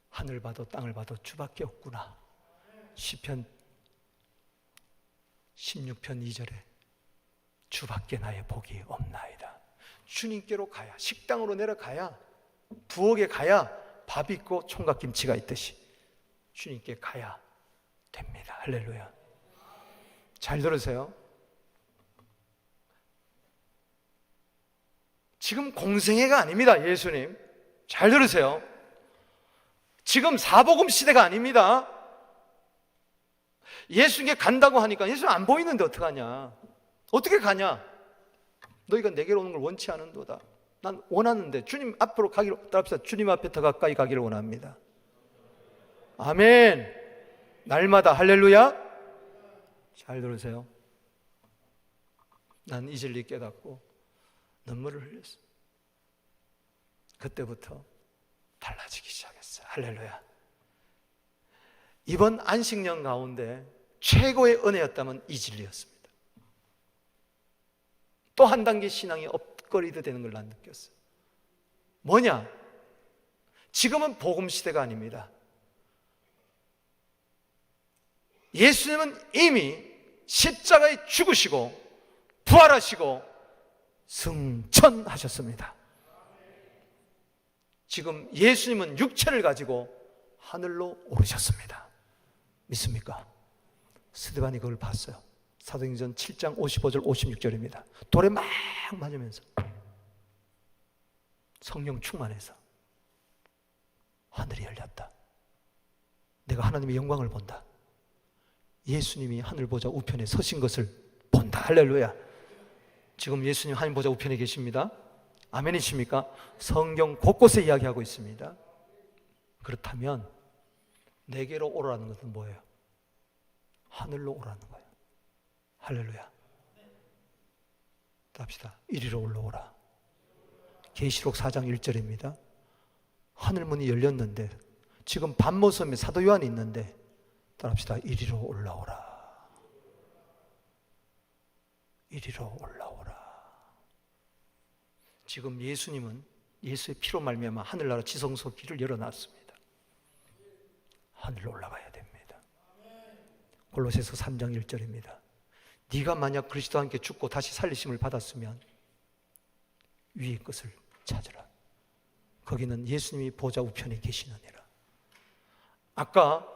하늘 봐도 땅을 봐도 주밖에 없구나. 시편 16편 2절에 주밖에 나의 복이 없나이다. 주님께로 가야, 식당으로 내려가야, 부엌에 가야 밥 있고 총각김치가 있듯이 주님께 가야 됩니다. 할렐루야. 잘 들으세요. 지금 공생애가 아닙니다. 예수님 잘 들으세요. 지금 사복음 시대가 아닙니다. 예수님께 간다고 하니까 예수님 안 보이는데 어떡하냐. 어떻게 가냐. 너희가 내게로 오는 걸 원치 않은도다. 난 원하는데 주님 앞으로 가기를, 따라합시다. 주님 앞에 더 가까이 가기를 원합니다. 아멘. 날마다 할렐루야. 잘 들으세요. 난 이 진리 깨닫고 눈물을 흘렸어. 그때부터 달라지기 시작했어요. 할렐루야. 이번 안식년 가운데 최고의 은혜였다면 이 진리였습니다. 또 한 단계 신앙이 업그레이드 되는 걸 난 느꼈어요. 뭐냐? 지금은 복음 시대가 아닙니다. 예수님은 이미 십자가에 죽으시고 부활하시고 승천하셨습니다. 지금 예수님은 육체를 가지고 하늘로 오르셨습니다. 믿습니까? 스데반이 그걸 봤어요. 사도행전 7장 55절 56절입니다. 돌에 막 맞으면서 성령 충만해서 하늘이 열렸다. 내가 하나님의 영광을 본다. 예수님이 하늘 보좌 우편에 서신 것을 본다. 할렐루야. 지금 예수님 하늘 보좌 우편에 계십니다. 아멘이십니까? 성경 곳곳에 이야기하고 있습니다. 그렇다면 내게로 오라는 것은 뭐예요? 하늘로 오라는 거예요. 할렐루야. 합시다. 이리로 올라오라. 계시록 4장 1절입니다. 하늘문이 열렸는데 지금 밤모섬에 사도 요한이 있는데 따라합시다. 이리로 올라오라. 이리로 올라오라. 지금 예수님은 예수의 피로 말미암아 하늘나라 지성소 길을 열어놨습니다. 하늘로 올라가야 됩니다. 골로새서 3장 1절입니다. 네가 만약 그리스도와 함께 죽고 다시 살리심을 받았으면 위의 것을 찾으라. 거기는 예수님이 보좌 우편에 계시느니라. 아까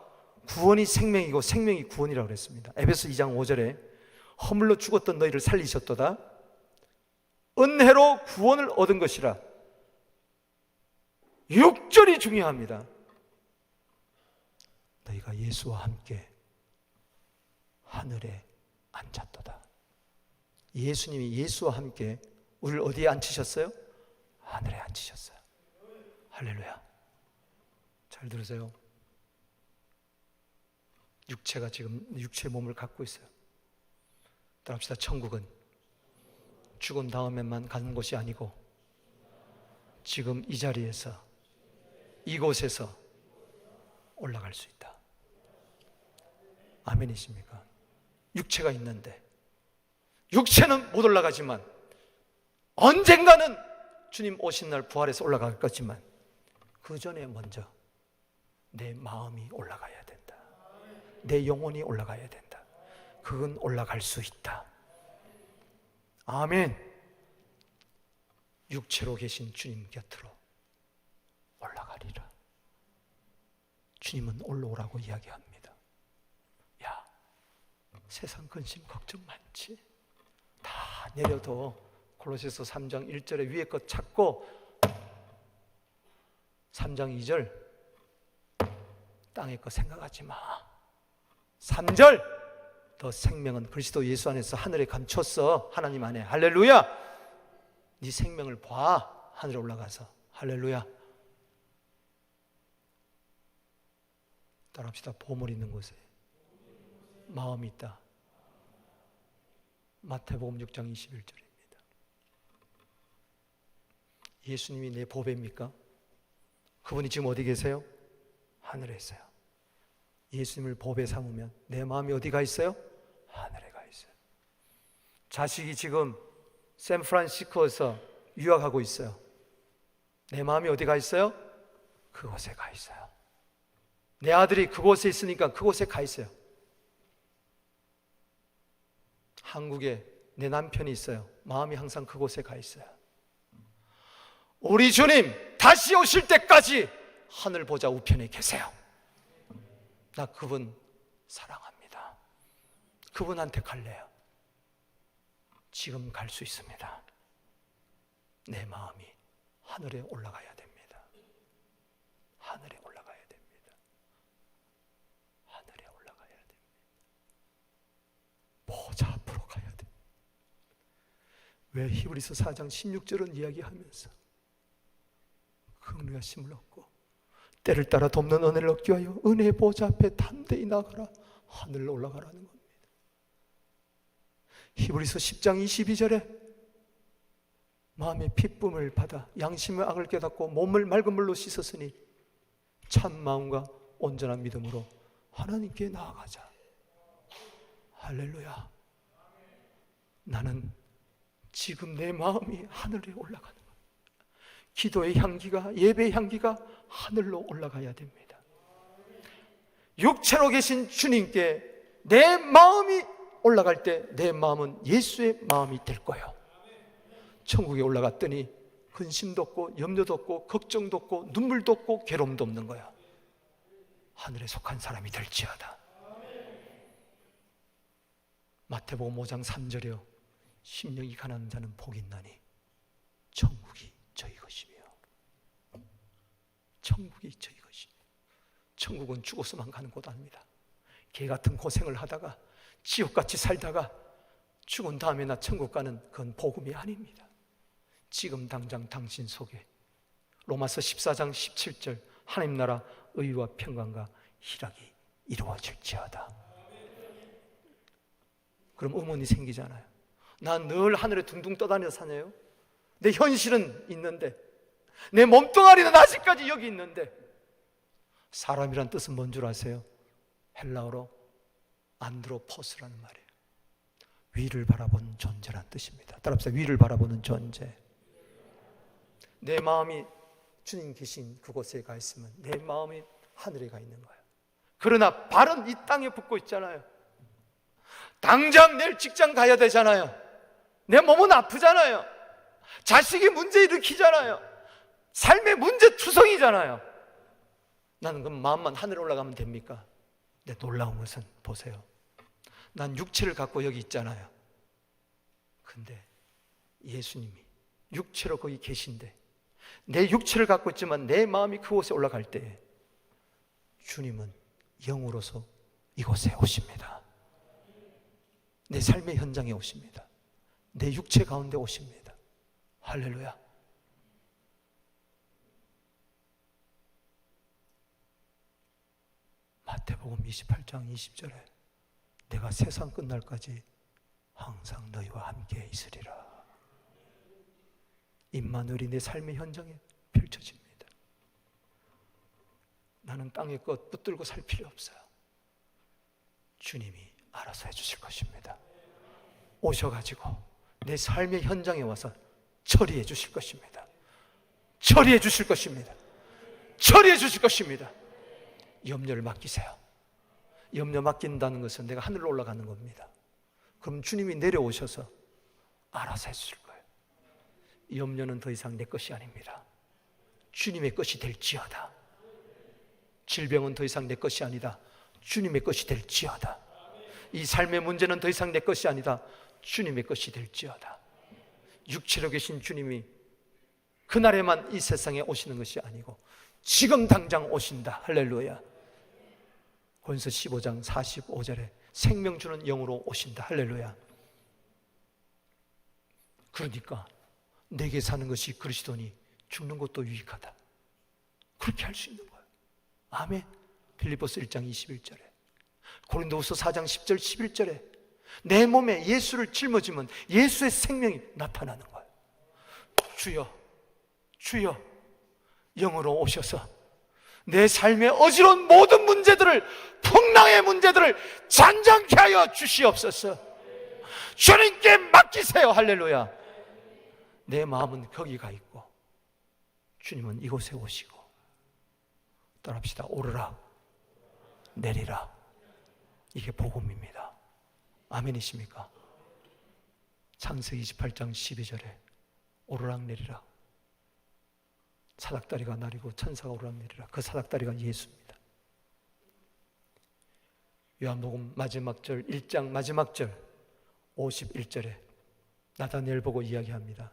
구원이 생명이고 생명이 구원이라고 그랬습니다. 에베소 2장 5절에 허물로 죽었던 너희를 살리셨도다. 은혜로 구원을 얻은 것이라. 6절이 중요합니다. 너희가 예수와 함께 하늘에 앉았도다. 예수님이 예수와 함께 우리를 어디에 앉히셨어요? 하늘에 앉히셨어요. 할렐루야. 잘 들으세요. 육체가 지금 육체의 몸을 갖고 있어요. 따라합시다. 천국은 죽음 다음에만 가는 곳이 아니고 지금 이 자리에서 이곳에서 올라갈 수 있다. 아멘이십니까? 육체가 있는데 육체는 못 올라가지만 언젠가는 주님 오신 날 부활해서 올라갈 거지만 그 전에 먼저 내 마음이 올라가야 된다. 내 영혼이 올라가야 된다. 그건 올라갈 수 있다. 아멘. 육체로 계신 주님 곁으로 올라가리라. 주님은 올라오라고 이야기합니다. 야, 세상 근심 걱정 많지? 다 내려둬. 골로새서 3장 1절에 위에 것 찾고 3장 2절 땅의 것 생각하지 마. 3절 더 생명은 그리스도 예수 안에서 하늘에 감췄어. 하나님 안에. 할렐루야. 네 생명을 봐. 하늘에 올라가서. 할렐루야. 따라합시다. 보물 있는 곳에 마음이 있다. 마태복음 6장 21절입니다. 예수님이 내 보배입니까? 그분이 지금 어디 계세요? 하늘에 있어요. 예수님을 보배 삼으면 내 마음이 어디 가 있어요? 하늘에 가 있어요. 자식이 지금 샌프란시스코에서 유학하고 있어요. 내 마음이 어디 가 있어요? 그곳에 가 있어요. 내 아들이 그곳에 있으니까 그곳에 가 있어요. 한국에 내 남편이 있어요. 마음이 항상 그곳에 가 있어요. 우리 주님 다시 오실 때까지 하늘 보좌 우편에 계세요. 나 그분 사랑합니다. 그분한테 갈래요. 지금 갈 수 있습니다. 내 마음이 하늘에 올라가야 됩니다. 하늘에 올라가야 됩니다. 하늘에 올라가야 됩니다. 보좌 앞으로 가야 돼. 왜 히브리서 4장 16절은 이야기하면서 긍휼하심을 얻고 때를 따라 돕는 은혜를 얻기 위하여 은혜의 보좌 앞에 담대히 나가라. 하늘로 올라가라는 겁니다. 히브리서 10장 22절에 마음의 핏붐을 받아 양심의 악을 깨닫고 몸을 맑은 물로 씻었으니 참 마음과 온전한 믿음으로 하나님께 나아가자. 할렐루야. 나는 지금 내 마음이 하늘에 올라가는 거예요. 기도의 향기가, 예배의 향기가 하늘로 올라가야 됩니다. 육체로 계신 주님께 내 마음이 올라갈 때 내 마음은 예수의 마음이 될 거예요. 천국에 올라갔더니 근심도 없고 염려도 없고 걱정도 없고 눈물도 없고 괴로움도 없는 거야. 하늘에 속한 사람이 될지어다. 마태복음 5장 3절이요. 심령이 가난한 자는 복이 있나니 천국이 저희 것이며. 천국이 저희 것이며. 천국은 죽어서만 가는 곳 아닙니다. 개 같은 고생을 하다가 지옥같이 살다가 죽은 다음에 나 천국 가는 그건 복음이 아닙니다. 지금 당장 당신 속에 로마서 14장 17절 하나님 나라 의와 평강과 희락이 이루어질지어다. 그럼 의문이 생기잖아요. 난 늘 하늘에 둥둥 떠다녀 사네요. 내 현실은 있는데 내 몸뚱아리는 아직까지 여기 있는데. 사람이란 뜻은 뭔 줄 아세요? 헬라어로 안드로포스라는 말이에요. 위를 바라보는 존재란 뜻입니다. 따라합시다. 위를 바라보는 존재. 내 마음이 주님 계신 그곳에 가 있으면 내 마음이 하늘에 가 있는 거예요. 그러나 발은 이 땅에 붙고 있잖아요. 당장 내일 직장 가야 되잖아요. 내 몸은 아프잖아요. 자식이 문제 일으키잖아요. 삶의 문제 투성이잖아요. 나는 그럼 마음만 하늘에 올라가면 됩니까? 근데 놀라운 것은 보세요. 난 육체를 갖고 여기 있잖아요. 근데 예수님이 육체로 거기 계신데 내 육체를 갖고 있지만 내 마음이 그곳에 올라갈 때 주님은 영으로서 이곳에 오십니다. 내 삶의 현장에 오십니다. 내 육체 가운데 오십니다. 할렐루야. 마태복음 28장 20절에 내가 세상 끝날까지 항상 너희와 함께 있으리라. 임마누엘이 내 삶의 현장에 펼쳐집니다. 나는 땅의 것 붙들고 살 필요 없어요. 주님이 알아서 해주실 것입니다. 오셔가지고 내 삶의 현장에 와서 처리해 주실 것입니다. 처리해 주실 것입니다. 처리해 주실 것입니다. 염려를 맡기세요. 염려 맡긴다는 것은 내가 하늘로 올라가는 겁니다. 그럼 주님이 내려오셔서 알아서 해주실 거예요. 염려는 더 이상 내 것이 아닙니다. 주님의 것이 될지어다. 질병은 더 이상 내 것이 아니다. 주님의 것이 될지어다. 이 삶의 문제는 더 이상 내 것이 아니다. 주님의 것이 될지어다. 육체로 계신 주님이 그날에만 이 세상에 오시는 것이 아니고 지금 당장 오신다. 할렐루야. 고린도서 15장 45절에 생명 주는 영으로 오신다. 할렐루야. 그러니까 내게 사는 것이 그리스도니 죽는 것도 유익하다. 그렇게 할 수 있는 거예요. 아멘. 빌립보서 1장 21절에, 고린도후서 4장 10절 11절에 내 몸에 예수를 짊어지면 예수의 생명이 나타나는 거예요. 주여, 주여, 영으로 오셔서 내 삶의 어지러운 모든 문제들을, 풍랑의 문제들을 잔잔케 하여 주시옵소서. 주님께 맡기세요. 할렐루야. 내 마음은 거기 가 있고 주님은 이곳에 오시고. 따라합시다. 오르라 내리라. 이게 복음입니다. 아멘이십니까? 창세기 28장 12절에 오르락 내리라. 사닥다리가 나리고 천사가 오르락 내리라. 그 사닥다리가 예수입니다. 요한복음 마지막 절 1장 마지막 절 51절에 나다니엘 보고 이야기합니다.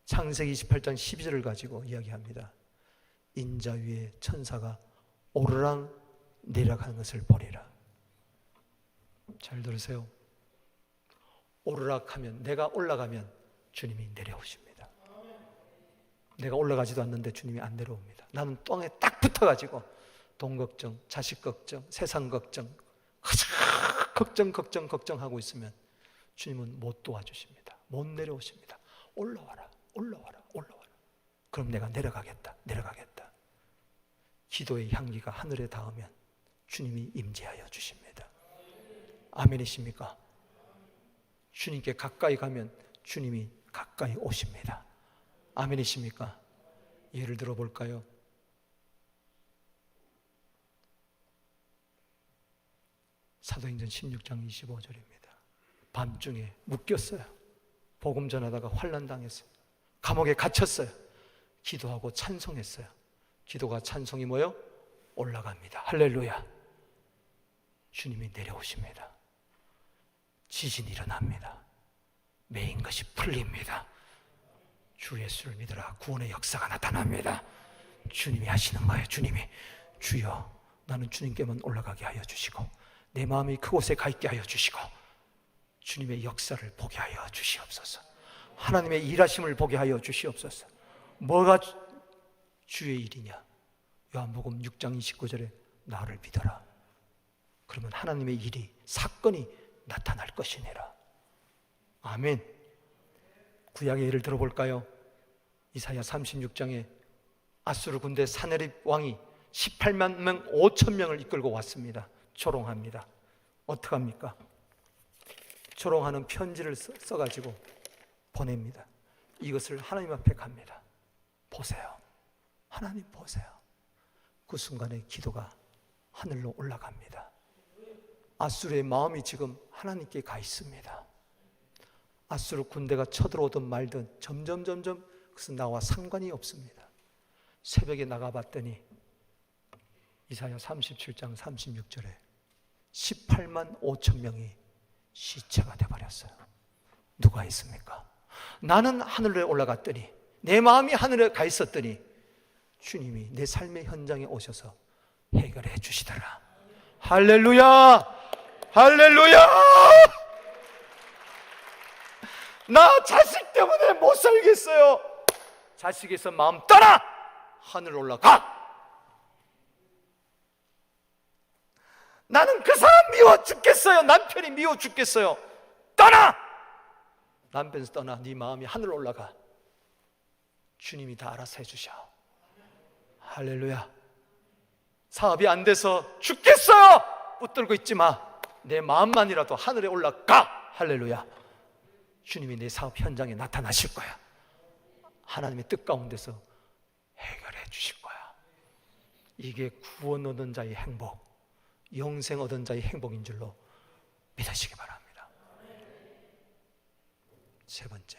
창세기 28장 12절을 가지고 이야기합니다. 인자 위에 천사가 오르락 내려가는 것을 보리라. 잘 들으세요. 오르락하면, 내가 올라가면 주님이 내려오십니다. 내가 올라가지도 않는데 주님이 안 내려옵니다. 나는 땅에 딱 붙어가지고 돈 걱정, 자식 걱정, 세상 걱정, 걱정하고 있으면 주님은 못 도와주십니다. 못 내려오십니다. 올라와라, 올라와라, 올라와라. 그럼 내가 내려가겠다. 기도의 향기가 하늘에 닿으면 주님이 임재하여 주십니다. 아멘이십니까? 주님께 가까이 가면 주님이 가까이 오십니다. 아멘이십니까? 예를 들어 볼까요? 사도행전 16장 25절입니다. 밤중에 묶였어요. 복음 전하다가 환난 당했어요. 감옥에 갇혔어요. 기도하고 찬송했어요. 기도가 찬송이 뭐요? 올라갑니다. 할렐루야. 주님이 내려오십니다. 지진이 일어납니다. 매인 것이 풀립니다. 주 예수를 믿으라. 구원의 역사가 나타납니다. 주님이 하시는 거예요. 주님이, 주여 나는 주님께만 올라가게 하여 주시고 내 마음이 그곳에 가 있게 하여 주시고 주님의 역사를 보게 하여 주시옵소서. 하나님의 일하심을 보게 하여 주시옵소서. 뭐가 주의 일이냐? 요한복음 6장 29절에 나를 믿어라. 그러면 하나님의 일이, 사건이 나타날 것이니라. 아멘. 구약의 예를 들어볼까요? 이사야 36장에 아수르 군대 사네립 왕이 18만 명 5천 명을 이끌고 왔습니다. 조롱합니다. 어떡합니까? 조롱하는 편지를 써가지고 보냅니다. 이것을 하나님 앞에 갑니다. 보세요. 하나님 보세요. 그 순간에 기도가 하늘로 올라갑니다. 아수르의 마음이 지금 하나님께 가 있습니다. 아수르 군대가 쳐들어오든 말든 점점 그것은 나와 상관이 없습니다. 새벽에 나가봤더니 이사야 37장 36절에 18만 5천 명이 시체가 돼버렸어요. 누가 있습니까? 나는 하늘에 올라갔더니, 내 마음이 하늘에 가 있었더니 주님이 내 삶의 현장에 오셔서 해결해 주시더라. 할렐루야! 할렐루야! 나 자식 때문에 못 살겠어요. 자식에서 마음 떠나! 하늘 올라가! 나는 그 사람 미워 죽겠어요. 남편이 미워 죽겠어요. 떠나! 남편에서 떠나. 네 마음이 하늘 올라가. 주님이 다 알아서 해주셔. 할렐루야. 사업이 안 돼서 죽겠어요. 붙들고 있지 마. 내 마음만이라도 하늘에 올라가. 할렐루야. 주님이 내 사업 현장에 나타나실 거야. 하나님의 뜻 가운데서 해결해 주실 거야. 이게 구원 얻은 자의 행복, 영생 얻은 자의 행복인 줄로 믿으시기 바랍니다. 세 번째,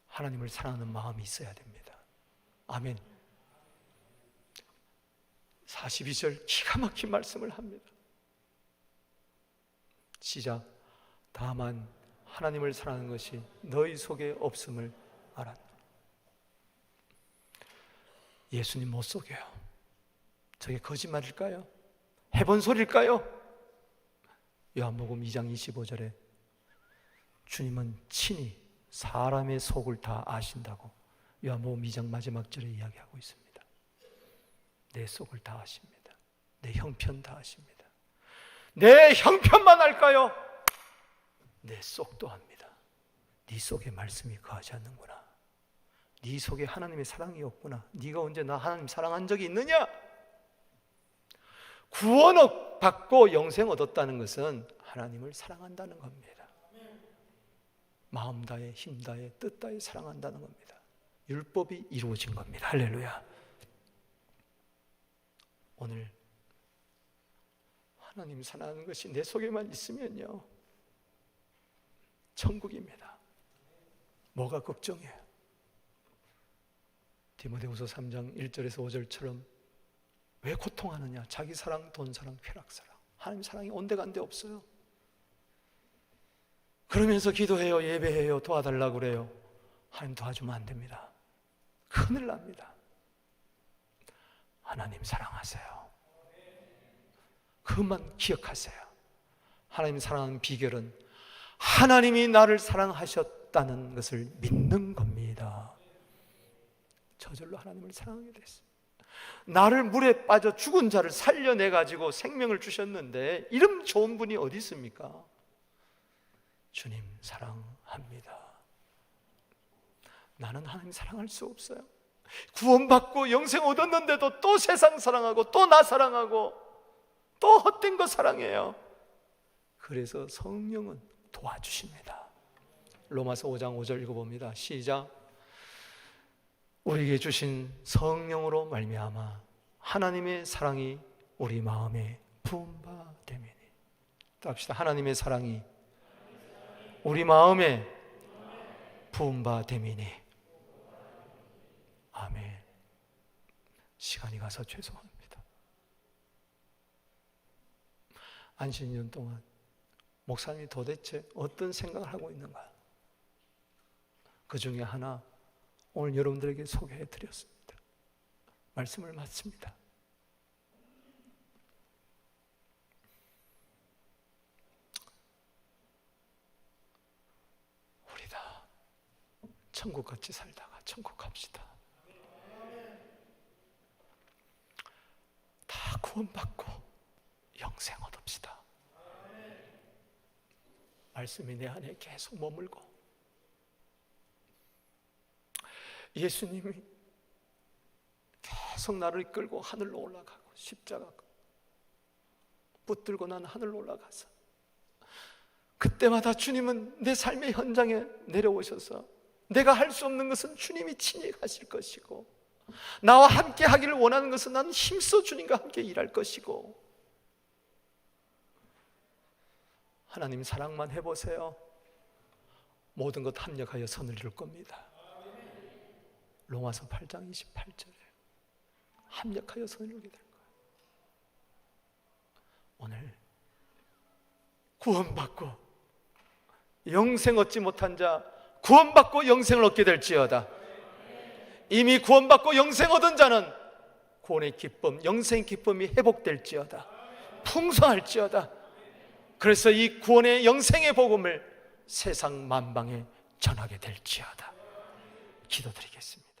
하나님을 사랑하는 마음이 있어야 됩니다. 아멘. 42절 기가 막힌 말씀을 합니다. 시작. 다만 하나님을 사랑하는 것이 너희 속에 없음을 알았다. 예수님 못 속여요. 저게 거짓말일까요? 해본 소리일까요? 요한복음 2장 25절에 주님은 친히 사람의 속을 다 아신다고 요한복음 2장 마지막 절에 이야기하고 있습니다. 내 속을 다 아십니다. 내 형편 다 아십니다. 내 형편만 알까요? 내 속도 압니다. 네 속에 말씀이 거하지 않는구나. 네 속에 하나님의 사랑이 없구나. 네가 언제 나 하나님 사랑한 적이 있느냐? 구원 받고 영생 얻었다는 것은 하나님을 사랑한다는 겁니다. 마음 다해 힘 다해 뜻 다해 사랑한다는 겁니다. 율법이 이루어진 겁니다. 할렐루야. 오늘 하나님 사랑하는 것이 내 속에만 있으면요, 천국입니다. 뭐가 걱정해요? 디모데후서 3장 1절에서 5절처럼 왜 고통하느냐? 자기 사랑, 돈 사랑, 쾌락 사랑. 하나님 사랑이 온데간데 없어요. 그러면서 기도해요, 예배해요, 도와달라고 그래요. 하나님 도와주면 안 됩니다. 큰일 납니다. 하나님 사랑하세요. 그것만 기억하세요. 하나님 사랑하는 비결은 하나님이 나를 사랑하셨다는 것을 믿는 겁니다. 저절로 하나님을 사랑하게 됐어요. 나를 물에 빠져 죽은 자를 살려내가지고 생명을 주셨는데 이름 좋은 분이 어디 있습니까? 주님 사랑합니다. 나는 하나님 사랑할 수 없어요. 구원받고 영생 얻었는데도 또 세상 사랑하고 또 나 사랑하고 또 헛된 거 사랑해요. 그래서 성령은 도와주십니다. 로마서 5장 5절 읽어봅니다. 시작. 우리에게 주신 성령으로 말미암아 하나님의 사랑이 우리 마음에 부은 바 됨이니. 또 합시다. 하나님의 사랑이 우리 마음에 부은 바 됨이니. 아멘. 시간이 가서 죄송합니다. 안식년 동안 목사님이 도대체 어떤 생각을 하고 있는가? 그 중에 하나 오늘 여러분들에게 소개해 드렸습니다. 말씀을 마칩니다. 우리 다 천국같이 살다가 천국 갑시다. 다 구원받고 영생 얻읍시다. 말씀이 내 안에 계속 머물고 예수님이 계속 나를 이끌고 하늘로 올라가고 십자가 붙들고 난 하늘로 올라가서 그때마다 주님은 내 삶의 현장에 내려오셔서 내가 할 수 없는 것은 주님이 친히 하실 것이고 나와 함께 하기를 원하는 것은 나는 힘써 주님과 함께 일할 것이고 하나님 사랑만 해보세요. 모든 것 합력하여 선을 이룰 겁니다. 로마서 8장 28절에 합력하여 선을 이루게 될 거예요. 오늘 구원받고 영생 얻지 못한 자 구원받고 영생을 얻게 될지어다. 이미 구원받고 영생 얻은 자는 구원의 기쁨, 영생의 기쁨이 회복될지어다. 풍성할지어다. 그래서 이 구원의 영생의 복음을 세상 만방에 전하게 될지어다. 기도드리겠습니다.